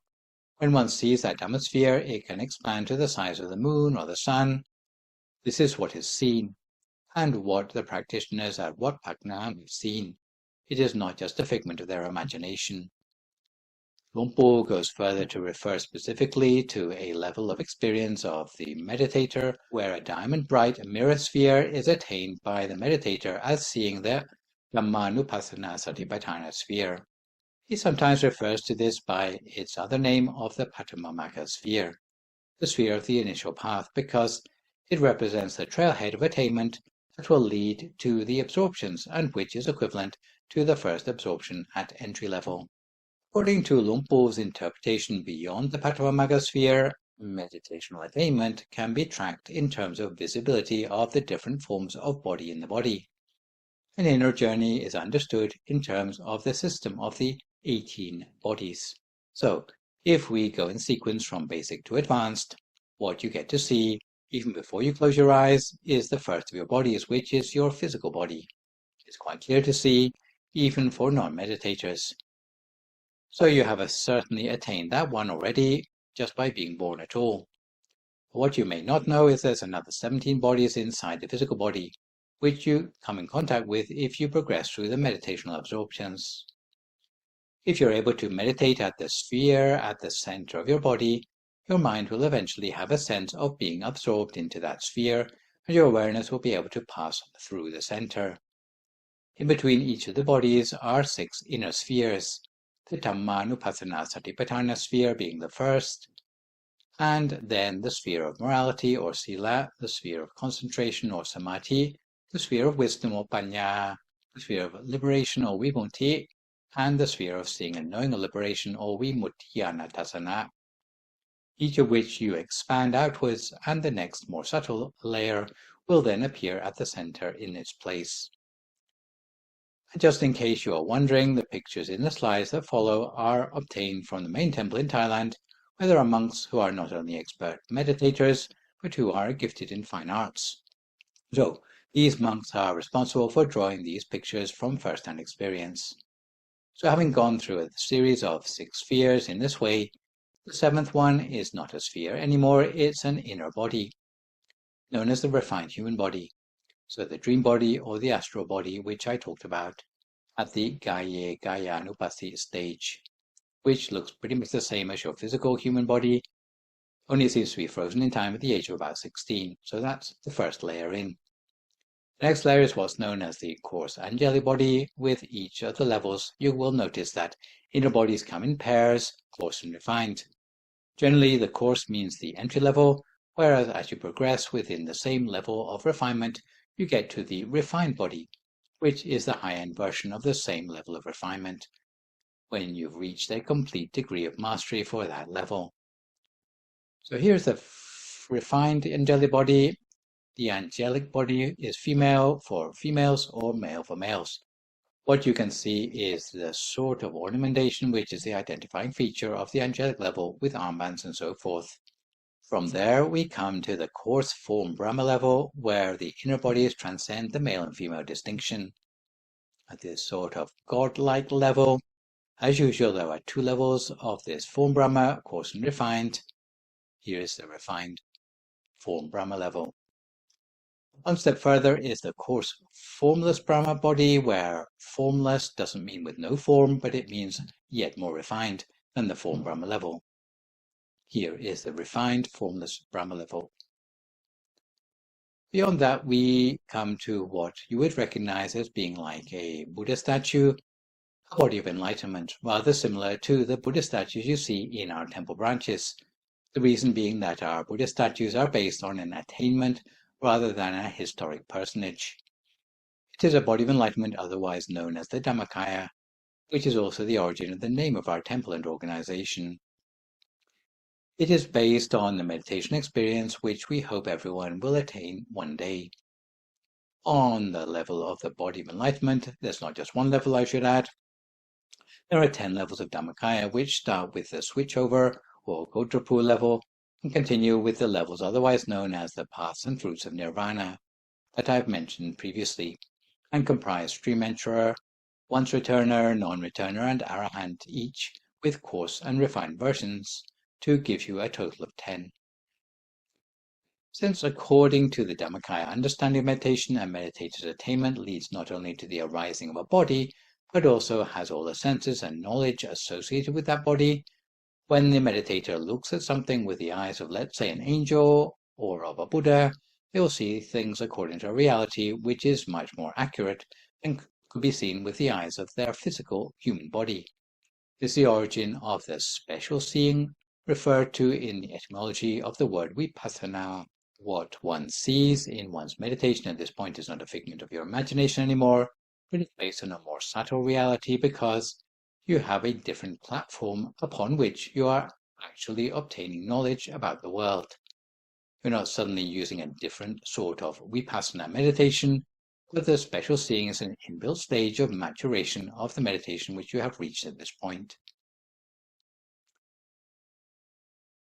Speaker 1: When one sees that Dhamma sphere, it can expand to the size of the moon or the sun. This is what is seen, and what the practitioners at Wat Phakna have seen. It is not just a figment of their imagination. Lumpo goes further to refer specifically to a level of experience of the meditator, where a diamond-bright mirror sphere is attained by the meditator as seeing the Dhammanupassana satipaṭṭhāna sphere. He sometimes refers to this by its other name of the Pattamamaka sphere, the sphere of the initial path, because it represents the trailhead of attainment that will lead to the absorptions, and which is equivalent to the first absorption at entry level. According to Lumpo's interpretation, beyond the Pattamamaka sphere, meditational attainment can be tracked in terms of visibility of the different forms of body in the body. An inner journey is understood in terms of the system of the 18 bodies. So, if we go in sequence from basic to advanced, what you get to see, even before you close your eyes, is the first of your bodies, which is your physical body. It's quite clear to see, even for non-meditators. So you have certainly attained that one already, just by being born at all. What you may not know is there's another 17 bodies inside the physical body, which you come in contact with if you progress through the meditational absorptions. If you're able to meditate at the sphere at the center of your body, your mind will eventually have a sense of being absorbed into that sphere, and your awareness will be able to pass through the center. In between each of the bodies are 6 inner spheres, the Dhammanupassana satipaṭṭhāna sphere being the first, and then the sphere of morality or sila, the sphere of concentration or samadhi, the sphere of wisdom or paññā, the sphere of liberation or vibhuti, and the sphere of seeing and knowing of liberation or vimuttiyanatasana, each of which you expand outwards, and the next more subtle layer will then appear at the center in its place. And just in case you are wondering, the pictures in the slides that follow are obtained from the main temple in Thailand, where there are monks who are not only expert meditators, but who are gifted in fine arts. So, these monks are responsible for drawing these pictures from first-hand experience. So having gone through a series of 6 spheres in this way, the 7th one is not a sphere anymore, it's an inner body, known as the refined human body. So the dream body or the astral body, which I talked about at the Gaye Gayanupati stage, which looks pretty much the same as your physical human body, only it seems to be frozen in time at the age of about 16. So that's the first layer in. The next layer is what's known as the coarse angelic body. With each of the levels, you will notice that inner bodies come in pairs, coarse and refined. Generally, the coarse means the entry level, whereas as you progress within the same level of refinement, you get to the refined body, which is the high-end version of the same level of refinement, when you've reached a complete degree of mastery for that level. So here's the refined angelic body. The angelic body is female for females or male for males. What you can see is the sort of ornamentation which is the identifying feature of the angelic level with armbands and so forth. From there we come to the coarse form Brahma level, where the inner bodies transcend the male and female distinction. At this sort of godlike level, as usual, there are 2 levels of this form Brahma, coarse and refined. Here is the refined form Brahma level. One step further is the coarse formless Brahma body, where formless doesn't mean with no form, but it means yet more refined than the form Brahma level. Here is the refined formless Brahma level. Beyond that, we come to what you would recognize as being like a Buddha statue, a body of enlightenment, rather similar to the Buddha statues you see in our temple branches. The reason being that our Buddha statues are based on an attainment rather than a historic personage. It is a body of enlightenment otherwise known as the Dhammakaya, which is also the origin of the name of our temple and organization. It is based on the meditation experience which we hope everyone will attain one day. On the level of the body of enlightenment, there's not just one level, I should add. There are 10 levels of Dhammakaya, which start with the switchover or Gotrapu level and continue with the levels otherwise known as the paths and fruits of nirvana that I've mentioned previously, and comprise stream enterer, once returner, non-returner, and arahant, each with coarse and refined versions, to give you a total of 10. Since according to the Dhammakaya understanding of meditation, a meditator's attainment leads not only to the arising of a body, but also has all the senses and knowledge associated with that body, when the meditator looks at something with the eyes of, let's say, an angel or of a Buddha, they will see things according to reality, which is much more accurate than could be seen with the eyes of their physical human body. This is the origin of the special seeing referred to in the etymology of the word vipassana. What one sees in one's meditation at this point is not a figment of your imagination anymore, but it's based on a more subtle reality because you have a different platform upon which you are actually obtaining knowledge about the world. You're not suddenly using a different sort of vipassana meditation, but the special seeing is an inbuilt stage of maturation of the meditation which you have reached at this point.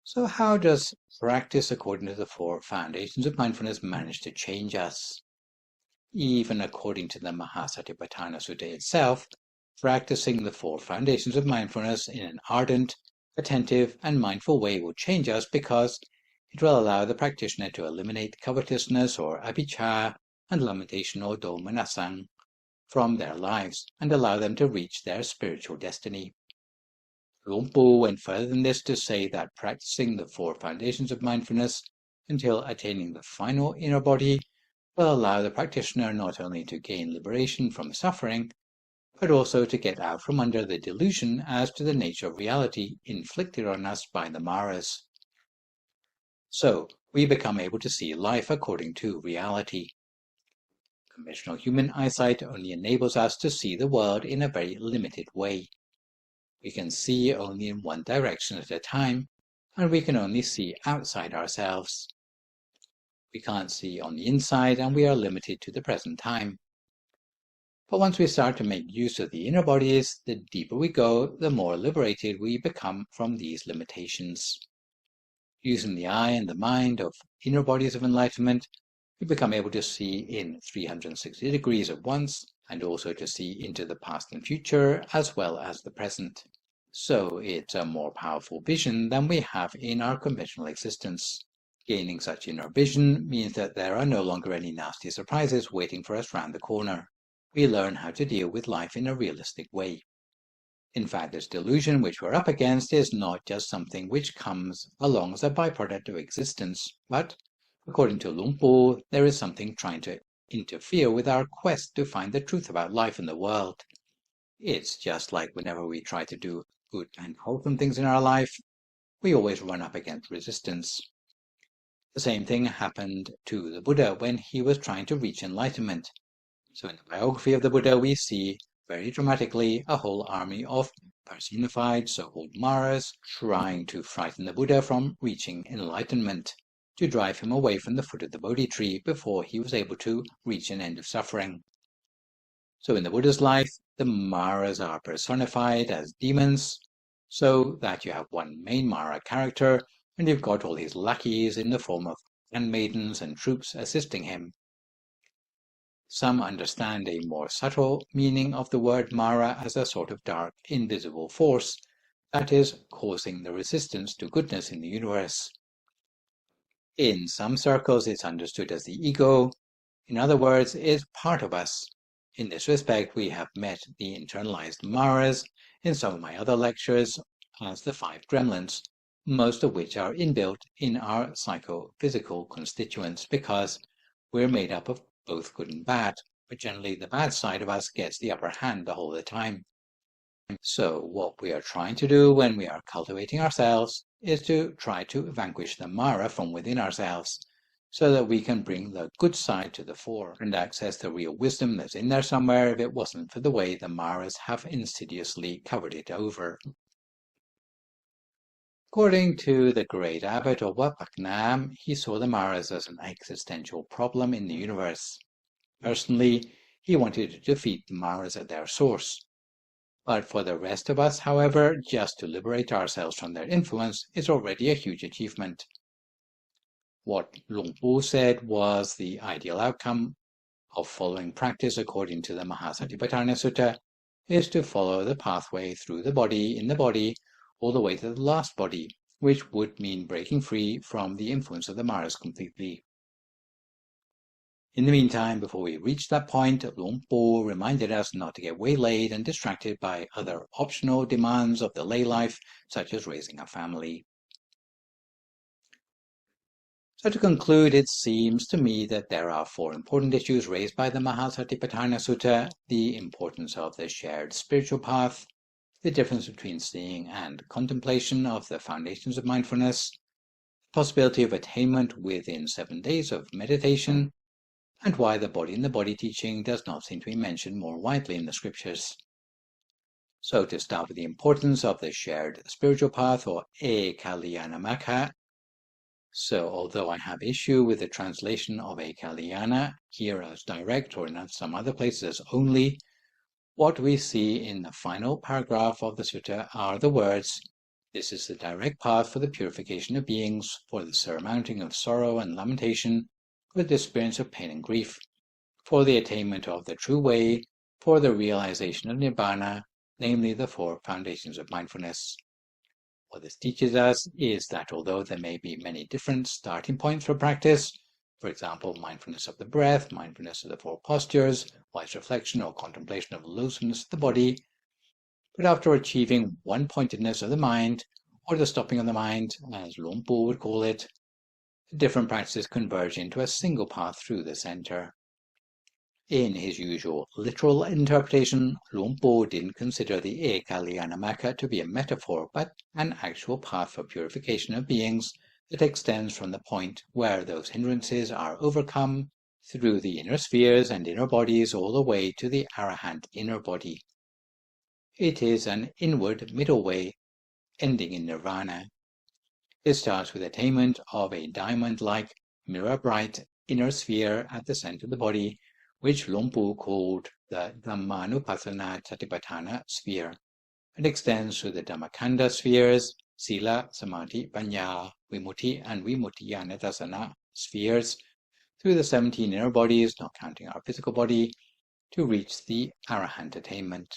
Speaker 1: So how does practice according to the 4 foundations of mindfulness manage to change us? Even according to the Maha Satipaṭṭhāna Sutta itself, practicing the 4 foundations of mindfulness in an ardent, attentive, and mindful way will change us because it will allow the practitioner to eliminate covetousness or abhicca and lamentation or domanasang from their lives and allow them to reach their spiritual destiny. Luang Por went further than this to say that practicing the 4 foundations of mindfulness until attaining the final inner body will allow the practitioner not only to gain liberation from suffering, but also to get out from under the delusion as to the nature of reality inflicted on us by the Maras. So, we become able to see life according to reality. Conventional human eyesight only enables us to see the world in a very limited way. We can see only in one direction at a time, and we can only see outside ourselves. We can't see on the inside, and we are limited to the present time. But once we start to make use of the inner bodies, the deeper we go, the more liberated we become from these limitations. Using the eye and the mind of inner bodies of enlightenment, we become able to see in 360 degrees at once, and also to see into the past and future, as well as the present. So it's a more powerful vision than we have in our conventional existence. Gaining such inner vision means that there are no longer any nasty surprises waiting for us round the corner. We learn how to deal with life in a realistic way. In fact, this delusion which we're up against is not just something which comes along as a byproduct of existence, but, according to Luang Por, there is something trying to interfere with our quest to find the truth about life and the world. It's just like whenever we try to do good and wholesome things in our life, we always run up against resistance. The same thing happened to the Buddha when he was trying to reach enlightenment. So in the biography of the Buddha, we see very dramatically a whole army of personified so-called Maras trying to frighten the Buddha from reaching enlightenment, to drive him away from the foot of the Bodhi tree before he was able to reach an end of suffering. So in the Buddha's life, the Maras are personified as demons, so that you have one main Mara character, and you've got all his lackeys in the form of handmaidens and troops assisting him. Some understand a more subtle meaning of the word Mara as a sort of dark, invisible force that is causing the resistance to goodness in the universe. In some circles, it's understood as the ego. In other words, it's part of us. In this respect, we have met the internalized Maras in some of my other lectures as the 5 gremlins, most of which are inbuilt in our psychophysical constituents because we're made up of both good and bad, but generally the bad side of us gets the upper hand the whole of the time. So what we are trying to do when we are cultivating ourselves is to try to vanquish the Mara from within ourselves, so that we can bring the good side to the fore and access the real wisdom that's in there somewhere if it wasn't for the way the Maras have insidiously covered it over. According to the great abbot of Wat Phra Nam, he saw the Maras as an existential problem in the universe. Personally, he wanted to defeat the Maras at their source. But for the rest of us, however, just to liberate ourselves from their influence is already a huge achievement. What Luang Por said was the ideal outcome of following practice according to the Maha Satipaṭṭhāna Sutta is to follow the pathway through the body, in the body, all the way to the last body, which would mean breaking free from the influence of the Maras completely. In the meantime, before we reach that point, Luang Por reminded us not to get waylaid and distracted by other optional demands of the lay life, such as raising a family. So to conclude, it seems to me that there are 4 important issues raised by the Maha Satipaṭṭhāna Sutta: the importance of the shared spiritual path, the difference between seeing and contemplation of the foundations of mindfulness, the possibility of attainment within 7 days of meditation, and why the body in the body teaching does not seem to be mentioned more widely in the scriptures. So to start with the importance of the shared spiritual path, or Ekalyana. So although I have issue with the translation of Ekalyana here as direct, or in some other places as only, what we see in the final paragraph of the sutta are the words, "This is the direct path for the purification of beings, for the surmounting of sorrow and lamentation, for the experience of pain and grief, for the attainment of the true way, for the realization of Nibbana, namely the 4 foundations of mindfulness." What this teaches us is that although there may be many different starting points for practice, for example, mindfulness of the breath, mindfulness of the 4 postures, wise reflection or contemplation of the looseness of the body, But after achieving one-pointedness of the mind, or the stopping of the mind, as Luang Por would call it, the different practices converge into a single path through the center. In his usual literal interpretation, Luang Por didn't consider the Ekalyana to be a metaphor, but an actual path for purification of beings that extends from the point where those hindrances are overcome through the inner spheres and inner bodies all the way to the Arahant inner body. It is an inward middle way, ending in nirvana. It starts with attainment of a diamond-like, mirror-bright inner sphere at the center of the body, which Luang Por called the Dhammanupassana satipaṭṭhāna sphere. It extends through the Dhammakanda spheres, Sila, Samadhi, Panya, Vimutti, and Vimuttiyanatasana spheres, through the 17 inner bodies, not counting our physical body, to reach the Arahant attainment.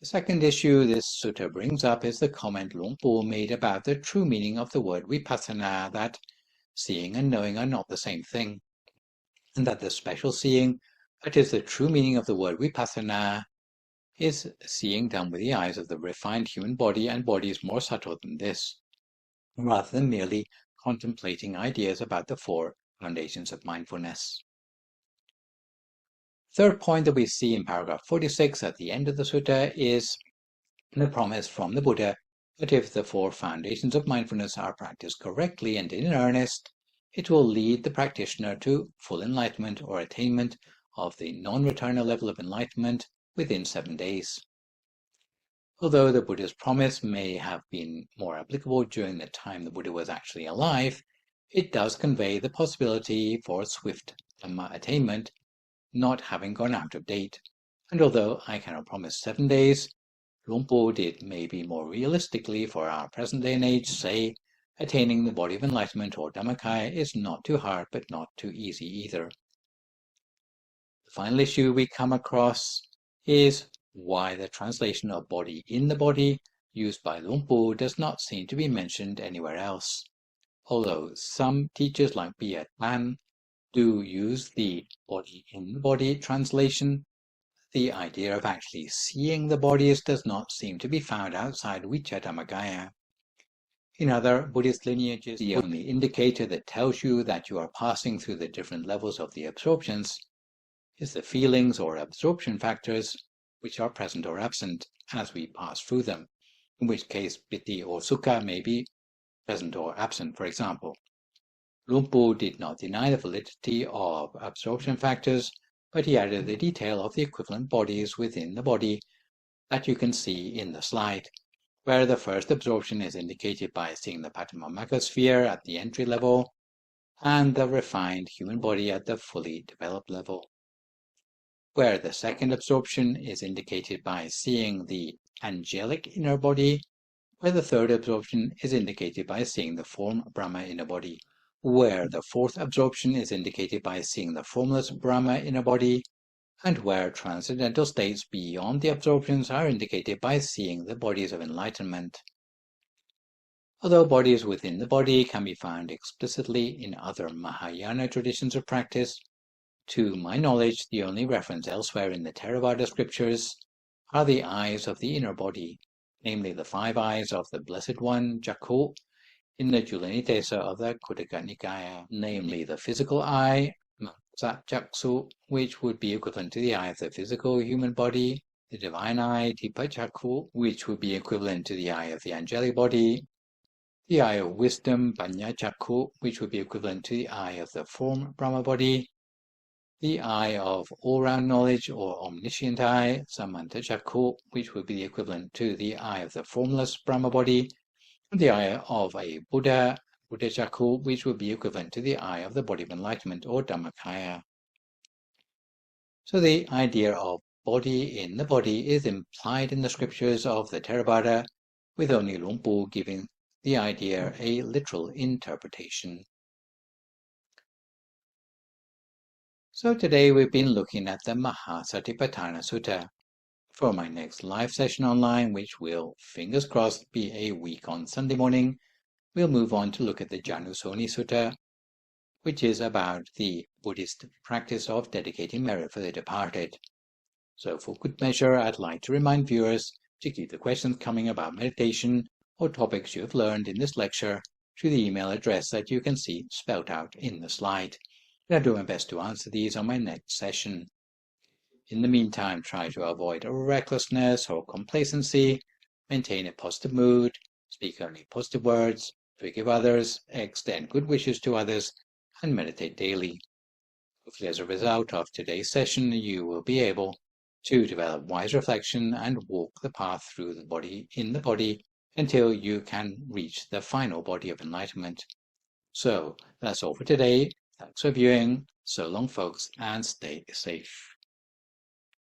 Speaker 1: The second issue this sutta brings up is the comment Luang Por made about the true meaning of the word vipassana, that seeing and knowing are not the same thing, and that the special seeing, that is the true meaning of the word vipassana, is seeing done with the eyes of the refined human body and bodies more subtle than this, rather than merely contemplating ideas about the 4 foundations of mindfulness. Third point that we see in paragraph 46 at the end of the sutta is the promise from the Buddha that if the 4 foundations of mindfulness are practiced correctly and in earnest, it will lead the practitioner to full enlightenment or attainment of the non-returner level of enlightenment within 7 days. Although the Buddha's promise may have been more applicable during the time the Buddha was actually alive, it does convey the possibility for swift Dhamma attainment not having gone out of date. And although I cannot promise 7 days, Luang Por did maybe more realistically for our present day and age say attaining the body of enlightenment or Dhammakaya is not too hard but not too easy either. The final issue we come across is why the translation of body in the body used by Luang Por does not seem to be mentioned anywhere else. Although some teachers like Biat Ban do use the body in the body translation, the idea of actually seeing the bodies does not seem to be found outside Vicca Dhammakaya. In other Buddhist lineages, the only indicator that tells you that you are passing through the different levels of the absorptions is the feelings or absorption factors which are present or absent as we pass through them, in which case piti or sukha may be present or absent, for example. Luang Por did not deny the validity of absorption factors, but he added the detail of the equivalent bodies within the body that you can see in the slide, where the first absorption is indicated by seeing the Patimokkha sphere at the entry level and the refined human body at the fully developed level, where the second absorption is indicated by seeing the angelic inner body, where the third absorption is indicated by seeing the form Brahma inner body, where the fourth absorption is indicated by seeing the formless Brahma inner body, and where transcendental states beyond the absorptions are indicated by seeing the bodies of enlightenment. Although bodies within the body can be found explicitly in other Mahayana traditions of practice, to my knowledge the only reference elsewhere in the Theravada scriptures are the eyes of the inner body, namely the 5 eyes of the Blessed One, Jakku, in the Julanitesa of the Khuddaka Nikaya, namely the physical eye, Satchaksu, which would be equivalent to the eye of the physical human body, the divine eye, Tipachakku, which would be equivalent to the eye of the angelic body, the eye of wisdom, Panyachakku, which would be equivalent to the eye of the form Brahma body, the eye of all-round knowledge or omniscient eye, Samantachakku, which would be the equivalent to the eye of the formless Brahma body, and the eye of a Buddha, Buddhachakku, which would be equivalent to the eye of the body of enlightenment or Dhammakaya. So the idea of body in the body is implied in the scriptures of the Theravada, with only Luang Por giving the idea a literal interpretation. So today we've been looking at the Maha Satipaṭṭhāna Sutta. For my next live session online, which will, fingers crossed, be a week on Sunday morning, we'll move on to look at the Janusoni Sutta, which is about the Buddhist practice of dedicating merit for the departed. So for good measure, I'd like to remind viewers to keep the questions coming about meditation or topics you have learned in this lecture to the email address that you can see spelled out in the slide. And I'll do my best to answer these on my next session. In the meantime, try to avoid recklessness or complacency, maintain a positive mood, speak only positive words, forgive others, extend good wishes to others, and meditate daily. Hopefully, as a result of today's session, you will be able to develop wise reflection and walk the path through the body, in the body, until you can reach the final body of enlightenment. So, that's all for today. Thanks for viewing. So long, folks, and stay safe.